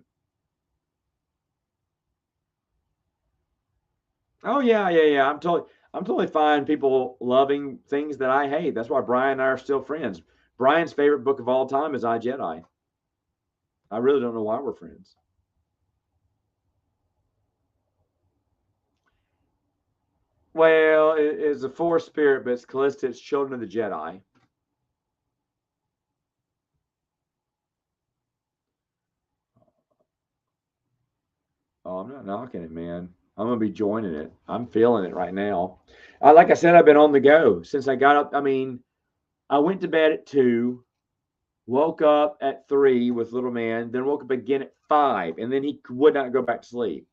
Oh yeah, yeah, yeah. I'm totally. I'm totally fine people loving things that I hate. That's why Brian and I are still friends. Brian's favorite book of all time is I, Jedi. I really don't know why we're friends. Well, it is a Force spirit, but it's Callista. It's Children of the Jedi. Oh, I'm not knocking it, man. I'm gonna be joining it. I'm feeling it right now. Like I said, I've been on the go since I got up. I mean, I went to bed at 2, woke up at 3 with little man, then woke up again at 5, and then he would not go back to sleep.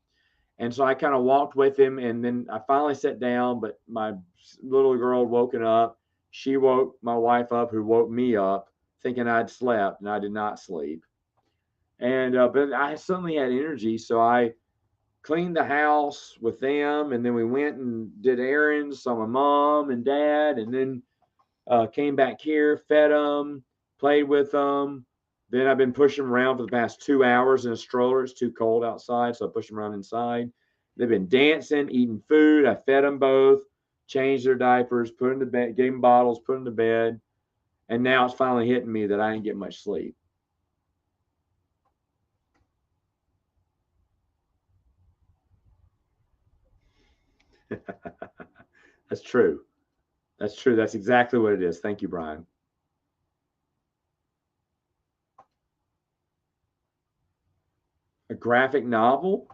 And so I kind of walked with him, and then I finally sat down. But my little girl had woken up. She woke my wife up, who woke me up, thinking I'd slept, and I did not sleep. And but I suddenly had energy, so I cleaned the house with them, and then we went and did errands, saw my mom and dad, and then came back here, fed them, played with them. Then I've been pushing them around for the past 2 hours in a stroller. It's too cold outside, so I push them around inside. They've been dancing, eating food. I fed them both, changed their diapers, put them to bed, gave them bottles, put them to bed. And now it's finally hitting me that I didn't get much sleep. That's true. That's true. That's exactly what it is. Thank you, Brian. A graphic novel?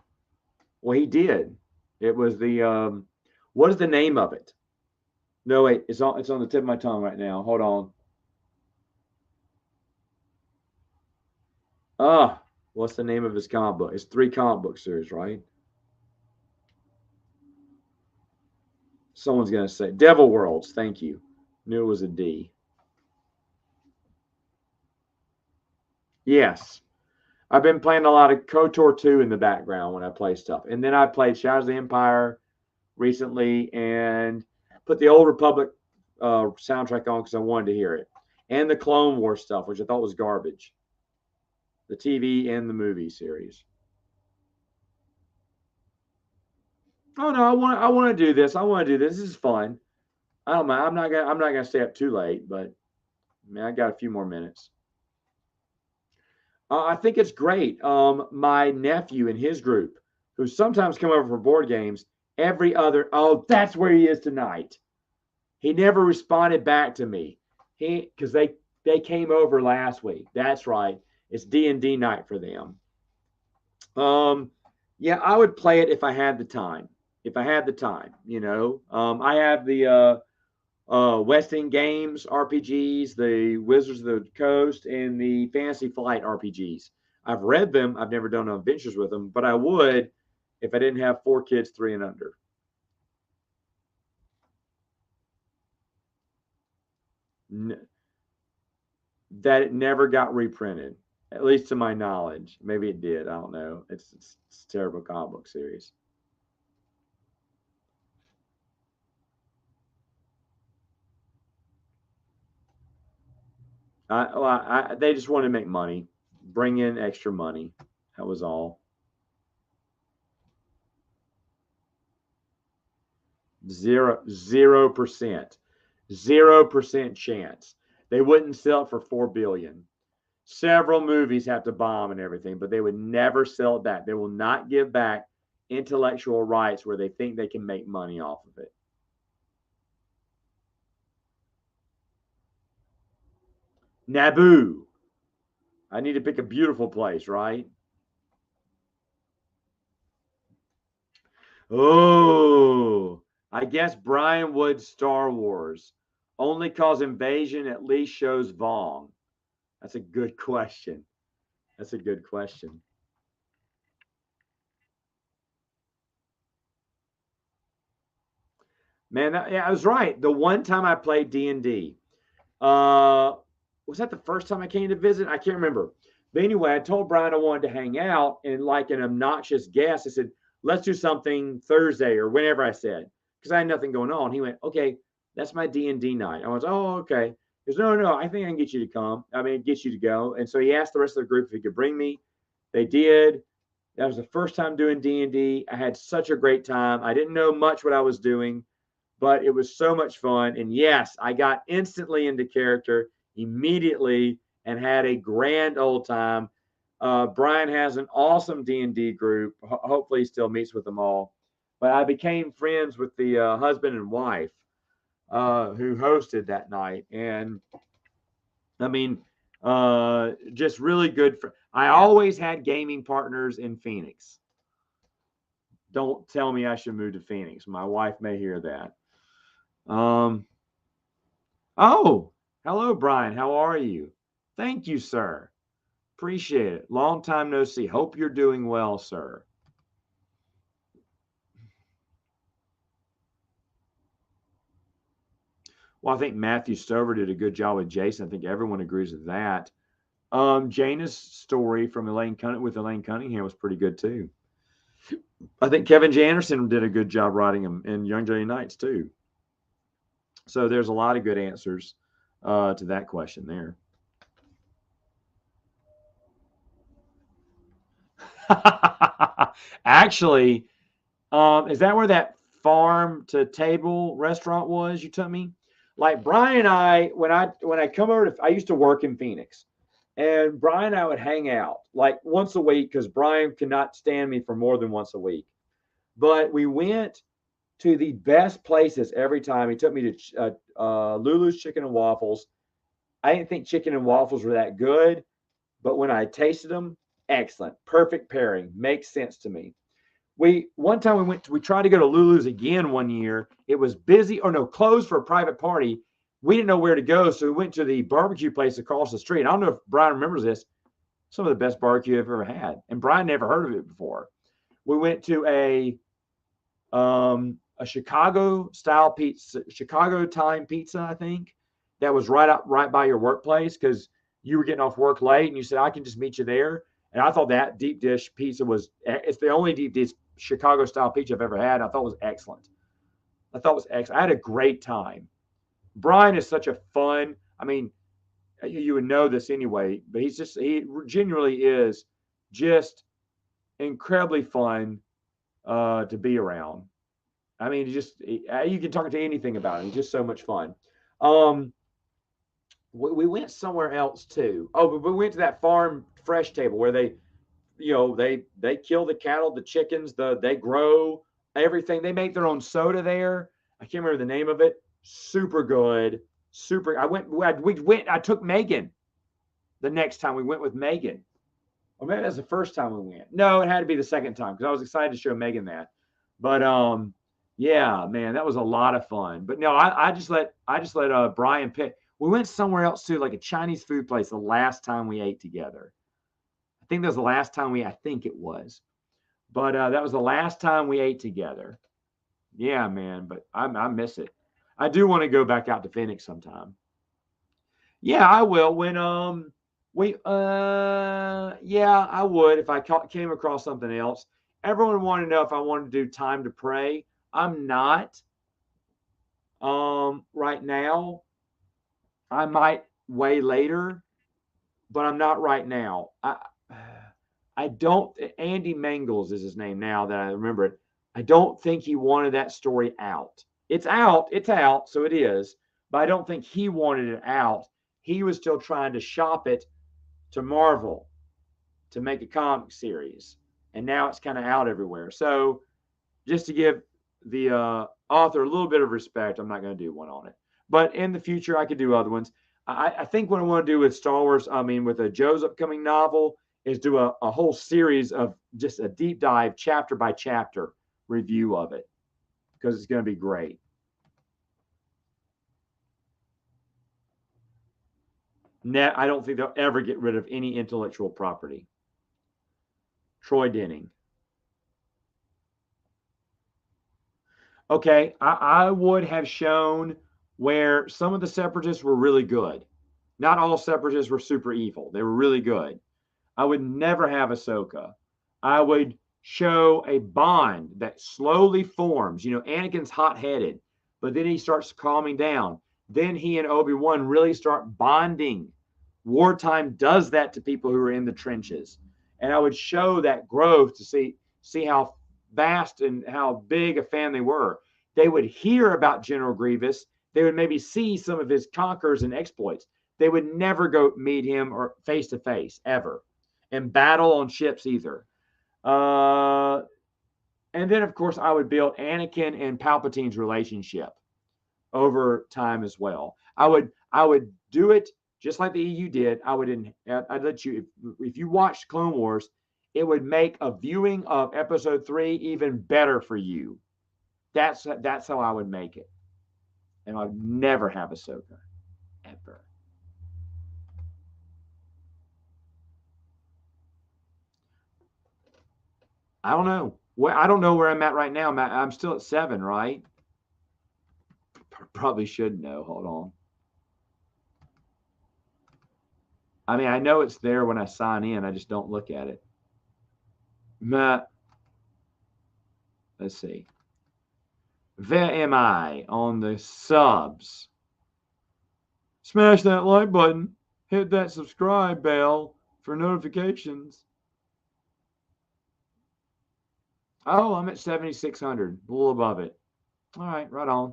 Well, he did. It was the what is the name of it? No, wait, it's on the tip of my tongue right now. Hold on. Ah, what's the name of his comic book? It's 3 comic book series, right? Someone's gonna say Devil Worlds. Thank you. Knew it was a D. Yes. I've been playing a lot of KOTOR 2 in the background when I play stuff. And then I played Shadows of the Empire recently and put the Old Republic soundtrack on because I wanted to hear it. And the Clone War stuff, which I thought was garbage. The TV and the movie series. Oh no, I want to do this. I want to do this. This is fun. I don't mind. I'm not gonna stay up too late, but man, I got a few more minutes. I think it's great. My nephew and his group, who sometimes come over for board games, every other. Oh, that's where he is tonight. He never responded back to me. He because they came over last week. That's right. It's D&D night for them. Um, yeah, I would play it if I had the time. If I had the time, I have the West End Games RPGs, the Wizards of the Coast, and the Fantasy Flight RPGs. I've read them. I've never done adventures with them, but I would if I didn't have 4 kids, 3 and under. That it never got reprinted, at least to my knowledge. Maybe it did. I don't know. It's a terrible comic book series. They just wanted to make money, bring in extra money. That was all. 0%, 0% chance. They wouldn't sell it for 4 billion. Several movies have to bomb and everything, but they would never sell it back. They will not give back intellectual rights where they think they can make money off of it. Naboo. I need to pick a beautiful place, right? Oh, I guess Brian Wood's Star Wars. Only cause invasion at least shows Vong. That's a good question. That's a good question. Man, yeah, I was right. The one time I played D&D, uh, was that the first time I came to visit? I can't remember. But anyway, I told Brian I wanted to hang out, and like an obnoxious guest, I said, "Let's do something Thursday or whenever." I said because I had nothing going on. He went, "Okay, that's my D&D night." I was, "Oh, okay." He goes, "No, no, I think I can get you to come. I mean, get you to go." And so he asked the rest of the group if he could bring me. They did. That was the first time doing D&D. I had such a great time. I didn't know much what I was doing, but it was so much fun. And yes, I got instantly into character immediately and had a grand old time. Brian has an awesome D&D group. Hopefully, he still meets with them all. But I became friends with the husband and wife who hosted that night, and I mean, just really good. I always had gaming partners in Phoenix. Don't tell me I should move to Phoenix. My wife may hear that. Um, oh, hello, Brian. How are you? Thank you, sir. Appreciate it. Long time no see. Hope you're doing well, sir. Well, I think Matthew Stover did a good job with Jason. I think everyone agrees with that. Jana's story from Elaine Cunningham was pretty good too. I think Kevin J. Anderson did a good job writing them in Young Jedi Knights too. So there's a lot of good answers to that question there. Actually, is that where that farm to table restaurant was you took me? Like Brian and I, when I come over to, I used to work in Phoenix, and Brian and I would hang out like once a week because Brian could not stand me for more than once a week. But we went to the best places every time. He took me to Lulu's Chicken and Waffles. I didn't think chicken and waffles were that good, but when I tasted them, excellent, perfect pairing, makes sense to me. We one time we tried to go to Lulu's again one year. It was busy or no, closed for a private party. We didn't know where to go, so we went to the barbecue place across the street. I don't know if Brian remembers this. Some of the best barbecue I've ever had, and Brian never heard of it before. We went to a Chicago style pizza, Chicago time pizza, I think, that was right by your workplace because you were getting off work late and you said I can just meet you there. And I thought that deep dish pizza it's the only deep dish Chicago style pizza I've ever had. I thought it was excellent. I thought it was excellent. I had a great time. Brian is such a fun. I mean, you would know this anyway, but he genuinely is just incredibly fun to be around. I mean, you can talk to anything about it. It's just so much fun. Um, we went somewhere else too. Oh, but we went to that farm fresh table where they kill the cattle, the chickens, they grow everything. They make their own soda there. I can't remember the name of it. Super good. Super. I took Megan the next time we went with Megan. Or maybe that's the first time we went. No, it had to be the second time because I was excited to show Megan that. But yeah, man, that was a lot of fun. But no, I just let Brian pick. We went somewhere else too, like a Chinese food place. The last time we ate together, I think that was the last time I think it was. But that was the last time we ate together. Yeah, man. But I miss it. I do want to go back out to Phoenix sometime. Yeah, I will. When we yeah, I would if I came across something else. Everyone wanted to know if I wanted to do time to pray. I'm not right now. I might way later, but I'm not right now. I don't. Andy Mangles is his name now that I remember it. I don't think he wanted that story out. It's out. It's out. So it is. But I don't think he wanted it out. He was still trying to shop it to Marvel to make a comic series, and now it's kind of out everywhere. So just to give the author a little bit of respect, I'm not going to do one on it. But in the future, I could do other ones. I think what I want to do with Star Wars, I mean, with Joe's upcoming novel, is do a whole series of just a deep dive, chapter by chapter review of it because it's going to be great. I don't think they'll ever get rid of any intellectual property. Troy Denning. Okay, I would have shown where some of the separatists were really good. Not all separatists were super evil. They were really good. I would never have Ahsoka. I would show a bond that slowly forms. Anakin's hot headed, but then he starts calming down. Then he and Obi-Wan really start bonding. Wartime does that to people who are in the trenches. And I would show that growth to see how vast and how big a fan they were. They would hear about General Grievous. They would maybe see some of his conquers and exploits. They would never go meet him or face to face ever, and battle on ships either. Uh, and then, of course, I would build Anakin and Palpatine's relationship over time as well. I would do it just like the EU did. I'd let you if you watched Clone Wars, it would make a viewing of Episode 3 even better for you. That's how I would make it, and I'd never have Ahsoka ever. I don't know. Well, I don't know where I'm at right now. I'm still at 7, right? Probably should know. Hold on. I mean, I know it's there when I sign in. I just don't look at it. Let's see. Where am I on the subs? Smash that like button. Hit that subscribe bell for notifications. Oh, I'm at 7,600, a little above it. All right, right on.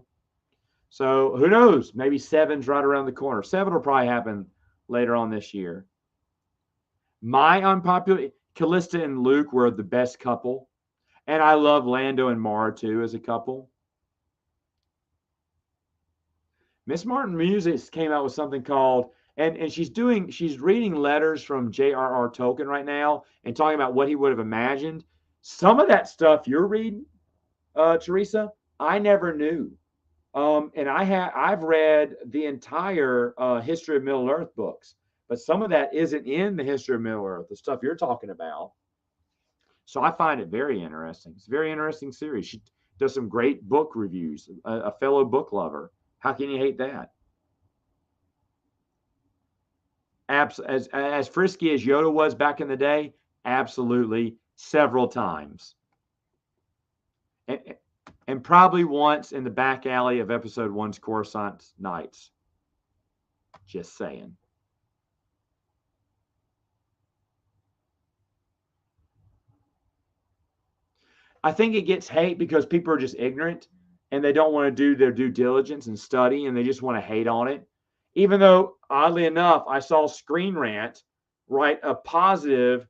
So who knows? Maybe 7's right around the corner. 7 will probably happen later on this year. My unpopular, Callista and Luke were the best couple. And I love Lando and Mara too as a couple. Miss Martin Music came out with something called, and she's reading letters from J.R.R. Tolkien right now and talking about what he would have imagined. Some of that stuff you're reading, Teresa, I never knew. And I've read the entire History of Middle Earth books, but some of that isn't in the History of Middle Earth, the stuff you're talking about. So I find it very interesting. It's a very interesting series. She does some great book reviews. A fellow book lover. How can you hate that? As frisky as Yoda was back in the day, absolutely, several times. And probably once in the back alley of Episode 1's Coruscant Nights. Just saying. I think it gets hate because people are just ignorant and they don't want to do their due diligence and study, and they just want to hate on it. Even though, oddly enough, I saw Screen Rant write a positive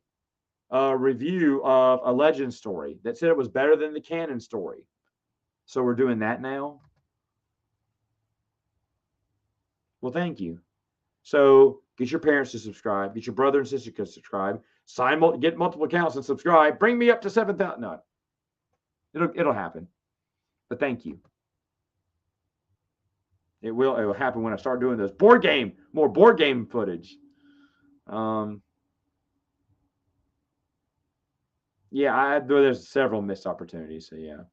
review of a Legend story that said it was better than the canon story. So we're doing that now. Well, thank you. So get your parents to subscribe, get your brother and sister to subscribe, get multiple accounts and subscribe. Bring me up to 7,000. No, it'll happen. But thank you. It will happen when I start doing those more board game footage. Yeah, there's several missed opportunities. So yeah,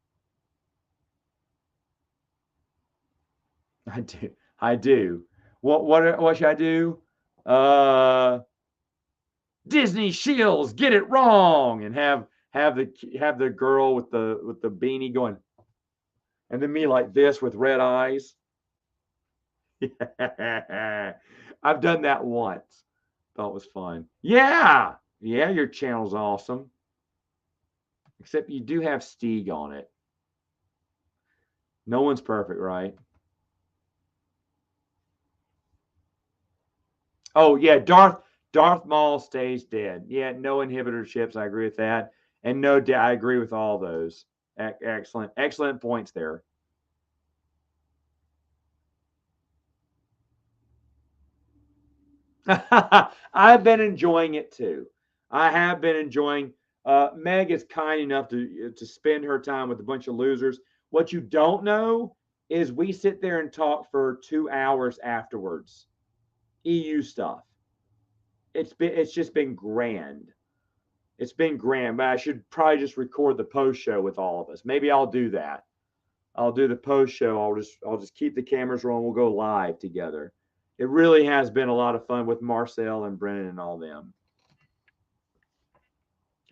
I do. What should I do? Disney Shields, get it wrong, and have the girl with the beanie going, and then me like this with red eyes. Yeah. I've done that once. Thought it was fun. Yeah, your channel's awesome. Except you do have Steeg on it. No one's perfect, right? Oh yeah, Darth Maul stays dead. Yeah, no inhibitor chips. I agree with that, and I agree with all those. Excellent points there. I've been enjoying it too. I have been enjoying. Meg is kind enough to spend her time with a bunch of losers. What you don't know is we sit there and talk for 2 hours afterwards. EU stuff. It's just been grand. It's been grand, but I should probably just record the post show with all of us. Maybe I'll do that. I'll do the post show. I'll just keep the cameras rolling. We'll go live together. It really has been a lot of fun with Marcel and Brennan and all them.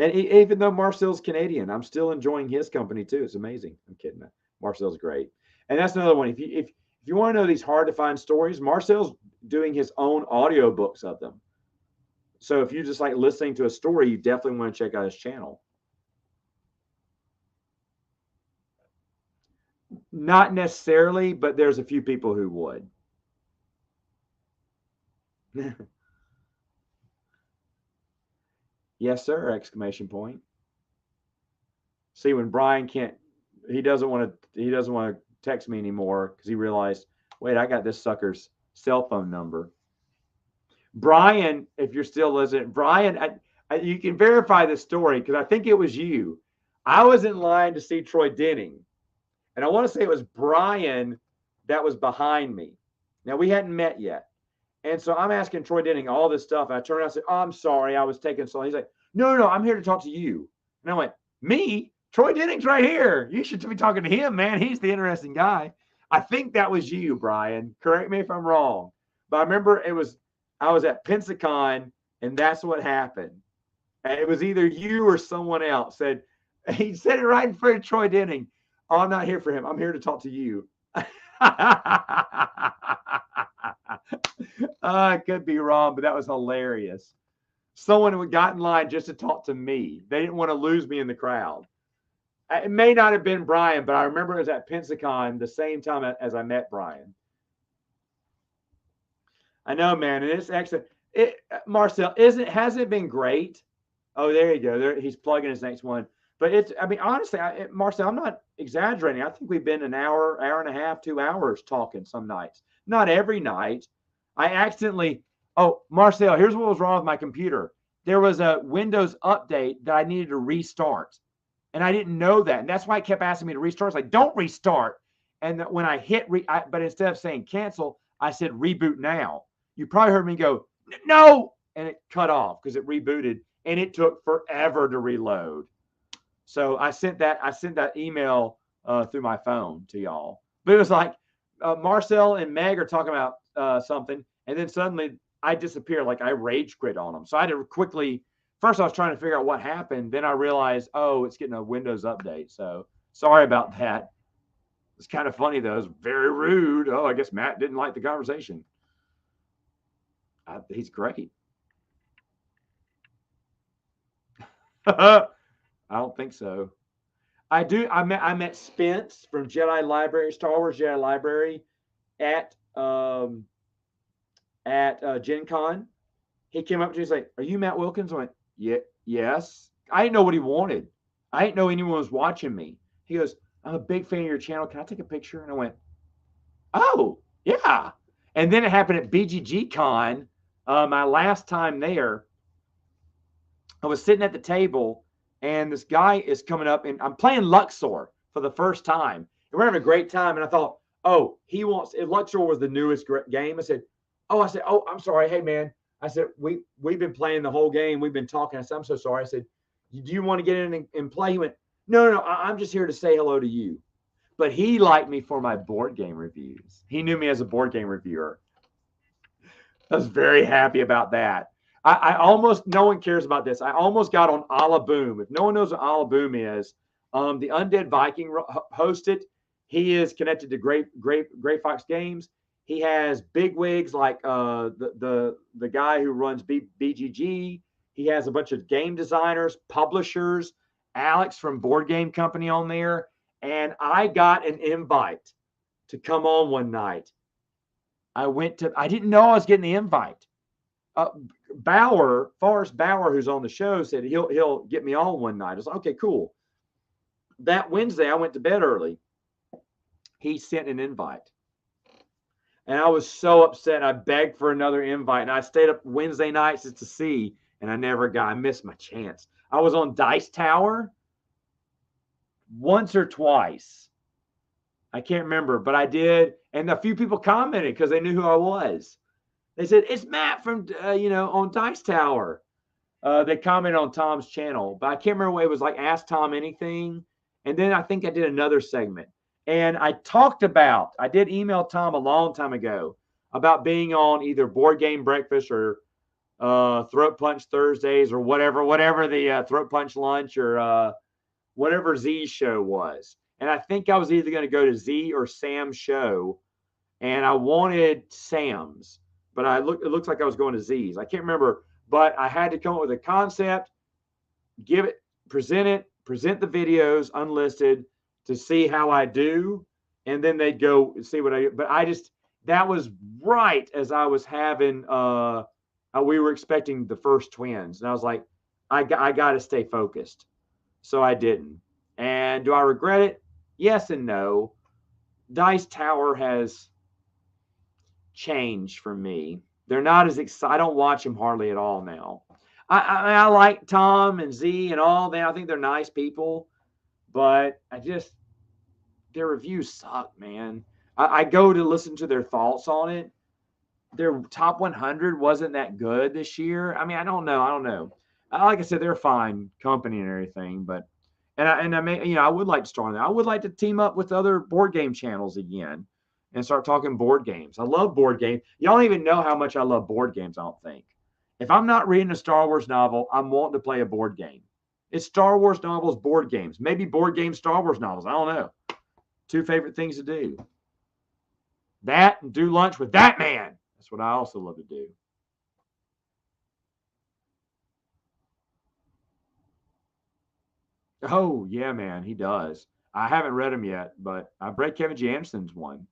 And even though Marcel's Canadian, I'm still enjoying his company too. It's amazing. I'm kidding. Marcel's great. And that's another one. If you want to know these hard to find stories, Marcel's doing his own audiobooks of them. So if you just like listening to a story, you definitely want to check out his channel. Not necessarily, but there's a few people who would. Yes, sir! Exclamation point. See, when Brian can't, he doesn't want to text me anymore because he realized, wait, I got this sucker's cell phone number. Brian, if you're still listening, Brian, you can verify this story because I think it was you. I was in line to see Troy Denning, and I want to say it was Brian that was behind me. Now we hadn't met yet, and so I'm asking Troy Denning all this stuff. And I turned around and said, "Oh, I'm sorry, I was taking so long." He's like, "No, no, I'm here to talk to you." And I went, "Me? Troy Denning's right here. You should be talking to him, man. He's the interesting guy." I think that was you, Brian. Correct me if I'm wrong, but I remember I was at Pensacon, and that's what happened. And it was either you or someone else said he said it right in front of Troy Denning. Oh, I'm not here for him. I'm here to talk to you. I could be wrong, but that was hilarious. Someone got in line just to talk to me. They didn't want to lose me in the crowd. It may not have been Brian, but I remember it was at Pensacon the same time as I met Brian. I know, man, and it's actually Marcel. Hasn't it been great? Oh, there you go. There, he's plugging his next one. But it's, I mean, honestly, Marcel, I'm not exaggerating. I think we've been an hour, hour and a half, 2 hours talking some nights. Not every night. I accidentally, oh, Marcel, here's what was wrong with my computer. There was a Windows update that I needed to restart. And I didn't know that. And that's why it kept asking me to restart. It's like, don't restart. And when I hit, but instead of saying cancel, I said reboot now. You probably heard me go, no. And it cut off because it rebooted and it took forever to reload. So I sent that email through my phone to y'all. But it was like Marcel and Meg are talking about something, and then suddenly I disappeared, like I rage quit on them. So I had to quickly. First, I was trying to figure out what happened. Then I realized, oh, it's getting a Windows update. So sorry about that. It's kind of funny though. It's very rude. Oh, I guess Matt didn't like the conversation. He's great. I don't think so. I do. I met Spence from Jedi Library, Star Wars Jedi Library, at Gen Con. He came up to me and was like, "Are you Matt Wilkins?" I went, "Yeah, yes." I didn't know what he wanted. I didn't know anyone was watching me. He goes, "I'm a big fan of your channel. Can I take a picture?" And I went, "Oh, yeah." And then it happened at BGG Con. My last time there, I was sitting at the table, and this guy is coming up, and I'm playing Luxor for the first time. And we're having a great time. And I thought, oh, he wants. Luxor was the newest game. I said, oh, I'm sorry. Hey, man. I said, we've been playing the whole game. We've been talking. I said, I'm so sorry. I said, do you want to get in and play? He went, no, I'm just here to say hello to you. But he liked me for my board game reviews. He knew me as a board game reviewer. I was very happy about that. I almost, no one cares about this. I almost got on Alla Boom. If no one knows what Alla Boom is, the Undead Viking hosts it. He is connected to Great Fox Games. He has big wigs like the guy who runs BGG. He has a bunch of game designers, publishers, Alex from Board Game Company on there. And I got an invite to come on one night. I didn't know I was getting the invite. Forrest Bauer, who's on the show, said he'll get me on one night. I was like, okay, cool. That Wednesday, I went to bed early. He sent an invite. And I was so upset. I begged for another invite. And I stayed up Wednesday nights just to see, and I missed my chance. I was on Dice Tower once or twice. I can't remember, but I did. And a few people commented because they knew who I was. They said, it's Matt from, on Dice Tower. They commented on Tom's channel, but I can't remember what it was like. Ask Tom anything. And then I think I did another segment. And I did email Tom a long time ago about being on either Board Game Breakfast or Throat Punch Thursdays or whatever the Throat Punch Lunch or whatever Z's show was. And I think I was either going to go to Z or Sam's show. And I wanted Sam's, but it looks like I was going to Z's. I can't remember, but I had to come up with a concept, present the videos unlisted to see how I do. and then they'd go see what I. But I just that was right as I was having. We were expecting the first twins, and I was like, I got to stay focused, so I didn't. And do I regret it? Yes and no. Dice Tower has changed for me. They're not as excited. I don't watch them hardly at all now. I like Tom and Z and all that. I think they're nice people, but their reviews suck, man. I go to listen to their thoughts on it. Their top 100 wasn't that good this year. I mean, I don't know. Like I said, they're a fine company and everything, but I mean, I would like to start on that. I would like to team up with other board game channels again and start talking board games. I love board games. Y'all don't even know how much I love board games, I don't think. If I'm not reading a Star Wars novel, I'm wanting to play a board game. It's Star Wars novels, board games. Maybe board games, Star Wars novels. I don't know. Two favorite things to do. That and do lunch with that man. That's what I also love to do. Oh, yeah, man, he does. I haven't read him yet, but I've read Kevin G. Anderson's one.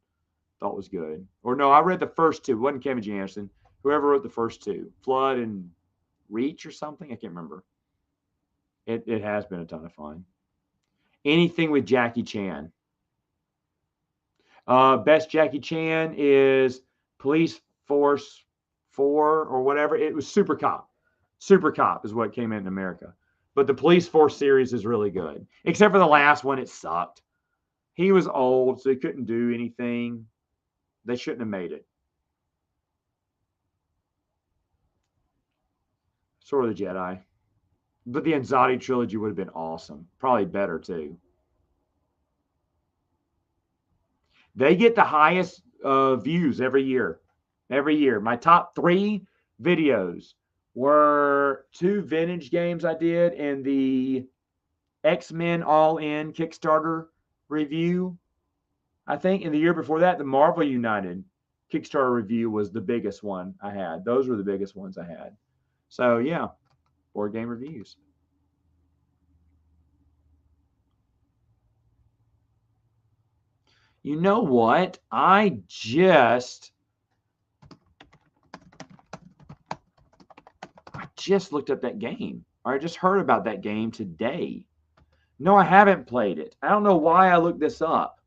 Thought was good. Or no, I read the first two. It wasn't Kevin G. Anderson. Whoever wrote the first two, Flood and Reach or something. I can't remember. It has been a ton of fun. Anything with Jackie Chan. Best Jackie Chan is Police Force 4 or whatever. It was Super Cop. Super Cop is what came in America. But the Police Force series is really good. Except for the last one, it sucked. He was old, so he couldn't do anything. They shouldn't have made it. Sword of the Jedi. But the Anxiety trilogy would have been awesome. Probably better, too. They get the highest views every year. Every year. My top 3 videos were 2 vintage games I did and the X-Men All In Kickstarter review. I think in the year before that, the Marvel United Kickstarter review was the biggest one I had. Those were the biggest ones I had. So, yeah, board game reviews. You know what? I just looked up that game. Or I just heard about that game today. No, I haven't played it. I don't know why I looked this up.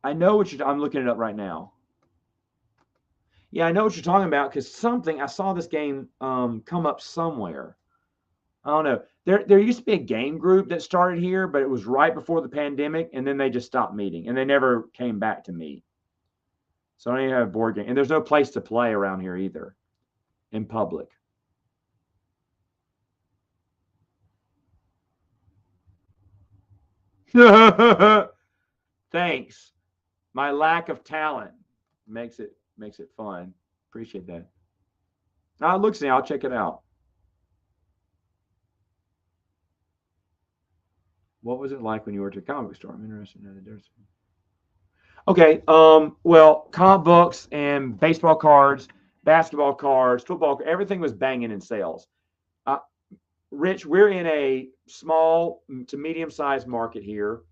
I know what I'm looking it up right now. Yeah, I know what you're talking about because I saw this game come up somewhere. I don't know. There used to be a game group that started here, but it was right before the pandemic, and then they just stopped meeting, and they never came back to meet. So I don't even have a board game, and there's no place to play around here either, in public. Thanks. My lack of talent makes it fun. Appreciate that. It looks now. I'll check it out. What was it like when you worked at a comic book store? I'm interested in the difference. Okay. Well, comic books and baseball cards, basketball cards, football, everything was banging in sales. Uh, Rich, we're in a small to medium sized market here,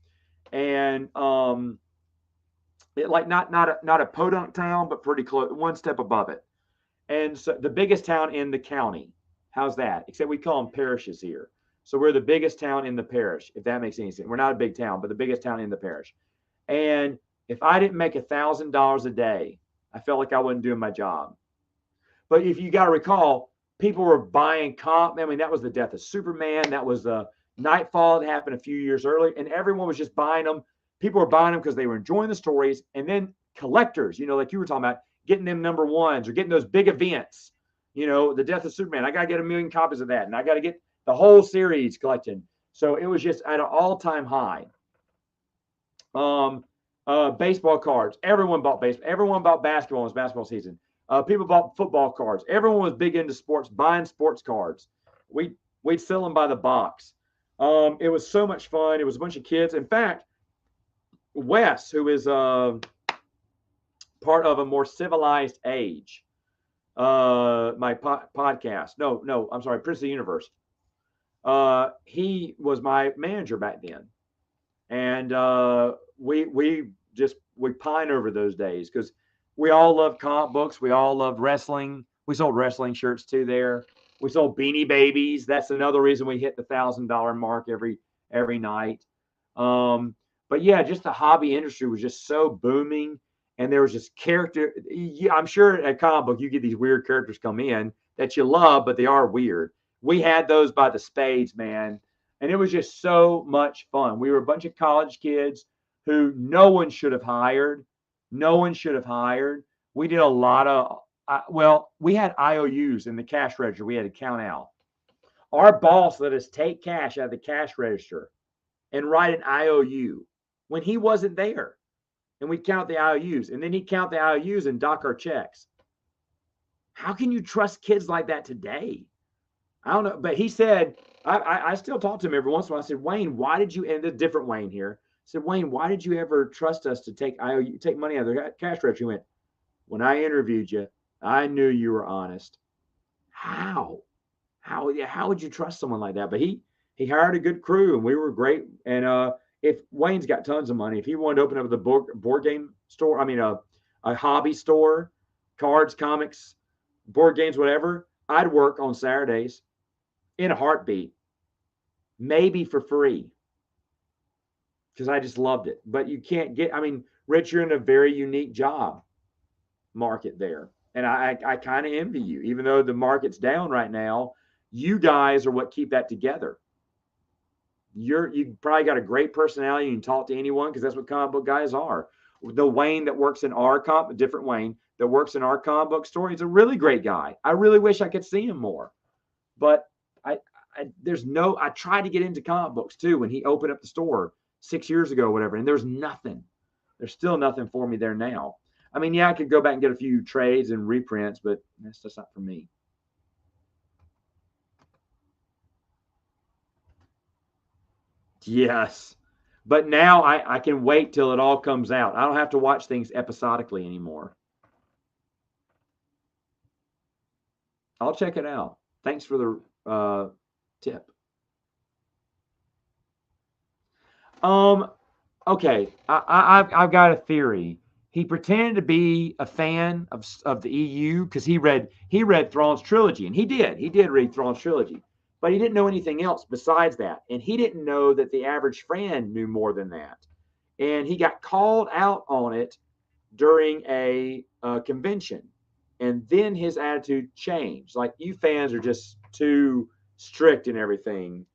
and like not a podunk town, but pretty close, one step above it. And so the biggest town in the county. How's that? Except we call them parishes here. So we're the biggest town in the parish, if that makes any sense. We're not a big town, but the biggest town in the parish. And if I didn't make $1,000 a day, I felt like I wasn't doing my job. But if you got to recall, people were buying comp. I mean, that was the death of Superman. That was the Nightfall that happened a few years earlier, and everyone was just buying them. People were buying them because they were enjoying the stories, and then collectors, like you were talking about, getting them number ones or getting those big events. The death of Superman. I got to get 1 million copies of that, and I got to get the whole series collected. So it was just at an all-time high. Baseball cards. Everyone bought baseball. Everyone bought basketball. It was basketball season. People bought football cards. Everyone was big into sports, buying sports cards. We'd sell them by the box. It was so much fun. It was a bunch of kids. In fact, Wes, who is part of A More Civilized Age, my podcast. No, I'm sorry, Prince of the Universe. He was my manager back then. And we pine over those days because we all love comic books. We all love wrestling. We sold wrestling shirts too there. We sold Beanie Babies. That's another reason we hit the $1,000 mark every night. Um, but yeah, just the hobby industry was just so booming, and there was just character. I'm sure at comic book you get these weird characters come in that you love, but they are weird. We had those by the spades, man, and it was just so much fun. We were a bunch of college kids who no one should have hired. No one should have hired. We did a lot of, well, we had IOUs in the cash register we had to count out. Our boss let us take cash out of the cash register and write an IOU when he wasn't there. And we count the IOUs. And then he'd count the IOUs and dock our checks. How can you trust kids like that today? I don't know. But he said, I still talk to him every once in a while. I said, Wayne, why did you, and a different Wayne here, I said, Wayne, why did you ever trust us to take IOU, take money out of the cash register? He went, when I interviewed you, I knew you were honest. How? How would you trust someone like that? But he hired a good crew, and we were great. And if Wayne's got tons of money, if he wanted to open up the board game store, I mean a hobby store, cards, comics, board games, whatever, I'd work on Saturdays in a heartbeat, maybe for free, because I just loved it. But you can't get. I mean, Rich, you're in a very unique job market there. And I kind of envy you, even though the market's down right now. You guys are what keep that together. You probably got a great personality. You can talk to anyone because that's what comic book guys are. The Wayne that works in our different Wayne that works in our comic book store, he's a really great guy. I really wish I could see him more, but there's no. I tried to get into comic books too when he opened up the store 6 years ago, or whatever, and there's nothing. There's still nothing for me there now. I mean, yeah, I could go back and get a few trades and reprints, but that's just not for me. Yes. But now I can wait till it all comes out. I don't have to watch things episodically anymore. I'll check it out. Thanks for the tip. Um, okay, I've got a theory. He pretended to be a fan of the EU because he read Thrawn's trilogy, and he did read Thrawn's trilogy, but he didn't know anything else besides that, and he didn't know that the average fan knew more than that, and he got called out on it during a convention, and then his attitude changed. Like, you fans are just too strict and everything,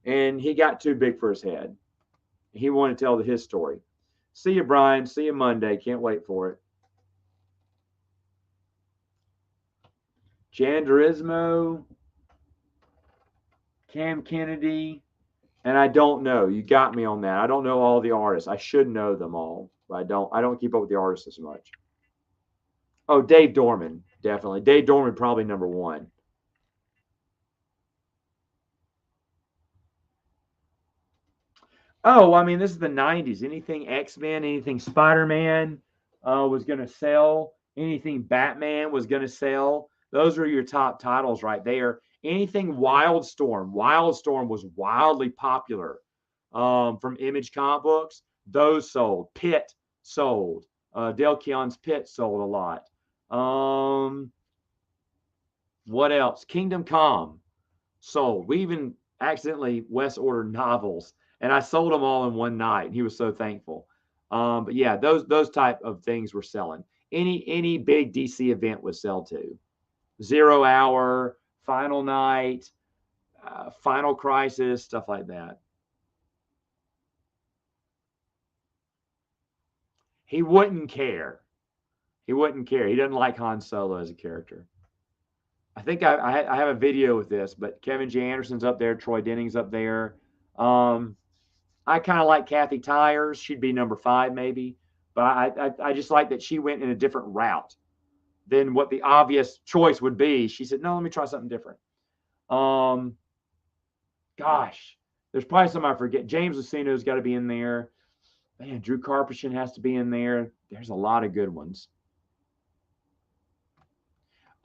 and he got too big for his head. He wanted to tell his story. See you, Brian. See you Monday. Can't wait for it. Janderismo, Cam Kennedy, and I don't know. You got me on that. I don't know all the artists. I should know them all, but I don't. I don't keep up with the artists as much. Oh, Dave Dorman, definitely. Dave Dorman, probably number one. Oh, I mean, this is the '90s. Anything X-Men, anything Spider-Man was going to sell. Anything Batman was going to sell. Those are your top titles right there. Anything Wildstorm. Wildstorm was wildly popular from Image comic books. Those sold. Pitt sold. Del Keon's Pitt sold a lot. Um, what else? Kingdom Come sold. We even accidentally Wes ordered novels, and I sold them all in one night. And he was so thankful. But yeah, those type of things were selling. Any big DC event would sell to. Zero Hour, Final Night, Final Crisis, stuff like that. He wouldn't care. He wouldn't care. He doesn't like Han Solo as a character. I think I have a video with this, but Kevin J. Anderson's up there, Troy Denning's up there. Um, I kind of like Kathy Tyers. She'd be number five, maybe. But I just like that she went in a different route than what the obvious choice would be. She said, no, let me try something different. Um, gosh, there's probably some I forget. James Lucino's got to be in there. Man, Drew Karpyshyn has to be in there. There's a lot of good ones.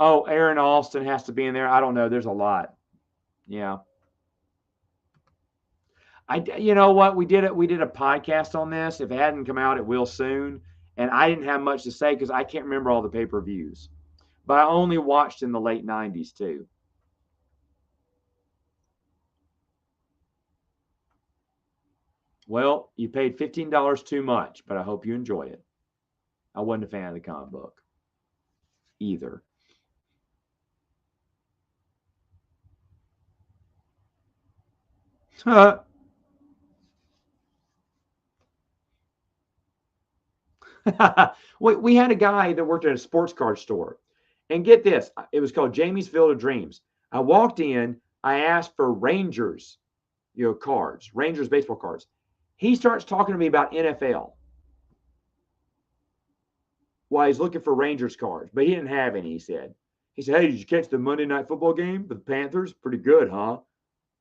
Oh, Aaron Alston has to be in there. I don't know. There's a lot. Yeah. You know what? We did it. We did a podcast on this. If it hadn't come out, it will soon. And I didn't have much to say because I can't remember all the pay-per-views. But I only watched in the late 90s too. Well, you paid $15 too much, but I hope you enjoy it. I wasn't a fan of the comic book either. We had a guy that worked at a sports card store. And get this, it was called Jamie's Field of Dreams. I walked in, I asked for Rangers, cards, Rangers baseball cards. He starts talking to me about NFL while he's looking for Rangers cards, but he didn't have any, he said. He said, "Hey, did you catch the Monday night football game with the Panthers? Pretty good, huh?"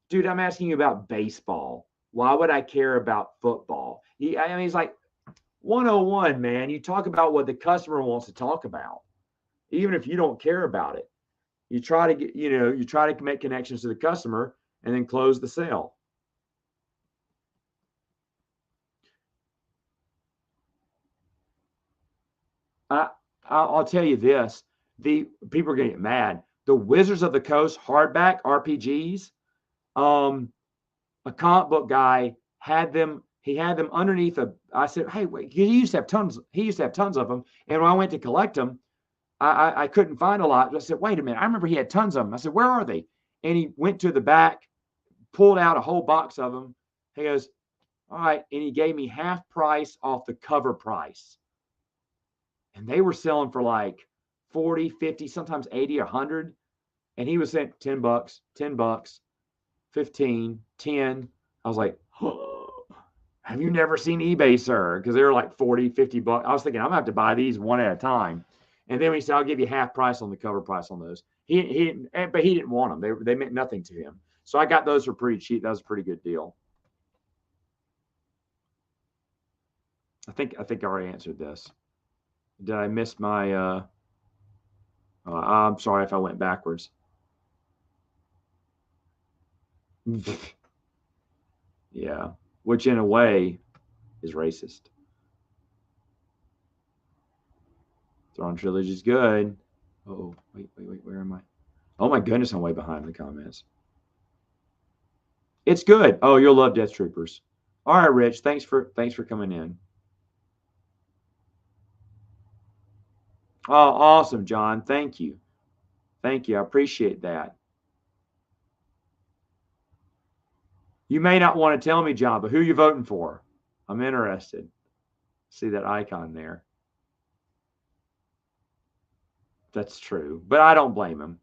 Dude, I'm asking you about baseball. Why would I care about football? He's like, 101, man. You talk about what the customer wants to talk about, even if you don't care about it. You try to you try to make connections to the customer and then close the sale. I, I'll tell you this: the people are going to get mad. The Wizards of the Coast hardback RPGs. A comic book guy had them. He had them underneath a. I said, "Hey, wait!" He used to have tons. He used to have tons of them. And when I went to collect them, I couldn't find a lot. I said, "Wait a minute! I remember he had tons of them." I said, "Where are they?" And he went to the back, pulled out a whole box of them. He goes, "All right," and he gave me half price off the cover price. And they were selling for like 40, 50, sometimes 80, 100. And he was saying $10, $10, 15, 10. I was like, oh, have you never seen eBay, sir? Because they were like 40, 50 bucks. I was thinking, I'm going to have to buy these one at a time. And then he said, I'll give you half price on the cover price on those. But he didn't want them. They meant nothing to him. So I got those for pretty cheap. That was a pretty good deal. I already answered this. Did I miss my? I'm sorry if I went backwards. Yeah, which in a way is racist. Thrawn Trilogy is good. Oh, wait, where am I? Oh my goodness, I'm way behind in the comments. It's good. Oh, you'll love Death Troopers. All right, Rich. Thanks for coming in. Oh, awesome, John. Thank you. Thank you. I appreciate that. You may not want to tell me, John, but who are you voting for? I'm interested. See that icon there. That's true, but I don't blame him.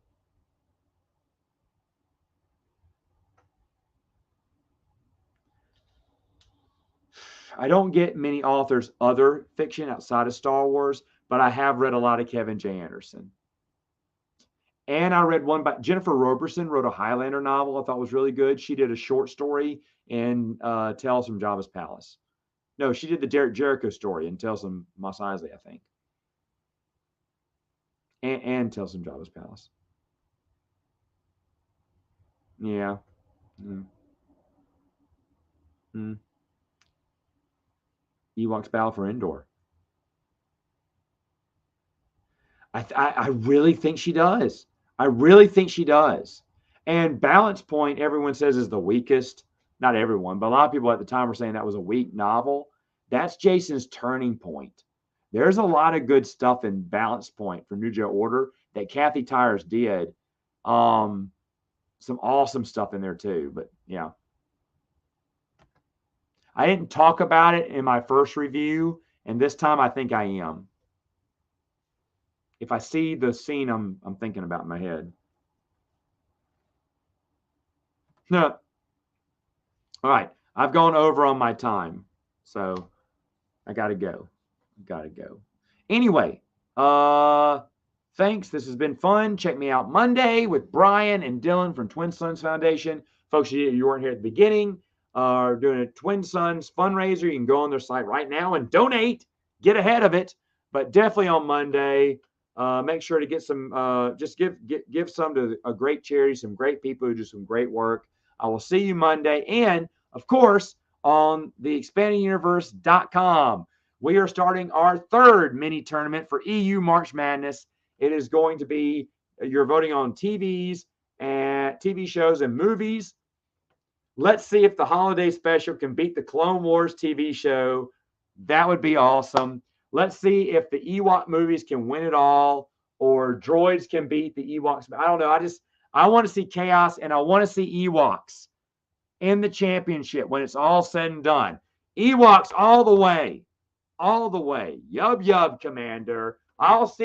I don't get many authors other fiction outside of Star Wars, but I have read a lot of Kevin J. Anderson. And I read one by Jennifer Roberson, wrote a Highlander novel I thought was really good. She did a short story in Tales from Jabba's Palace. No, she did the Derek Jericho story in Tales from Mos Eisley, I think. And Tales from Jabba's Palace. Yeah. Mm. Mm. Ewoks Battle for Endor. I really think she does. I really think she does. And Balance Point, everyone says is the weakest. Not everyone, but a lot of people at the time were saying that was a weak novel. That's Jason's turning point. There's a lot of good stuff in Balance Point for New Jedi Order that Kathy Tyers did. Some awesome stuff in there too. But yeah, I didn't talk about it in my first review, and this time I think I am. If I see the scene I'm thinking about in my head. No. All right. I've gone over on my time. So I gotta go. Gotta go. Anyway, thanks. This has been fun. Check me out Monday with Brian and Dylan from Twin Sons Foundation. Folks, you weren't here at the beginning. Are doing a Twin Sons fundraiser. You can go on their site right now and donate. Get ahead of it. But definitely on Monday, make sure to get some. Just give some to a great charity, some great people who do some great work. I will see you Monday. And of course, on the expandinguniverse.com. We are starting our third mini tournament for EU March Madness. It is going to be, you're voting on TVs and TV shows and movies. Let's see if the holiday special can beat the Clone Wars TV show. That would be awesome. Let's see if the Ewok movies can win it all, or droids can beat the Ewoks. I don't know. I want to see chaos, and I want to see Ewoks in the championship when it's all said and done. Ewoks all the way. All the way. Yub yub, Commander. I'll see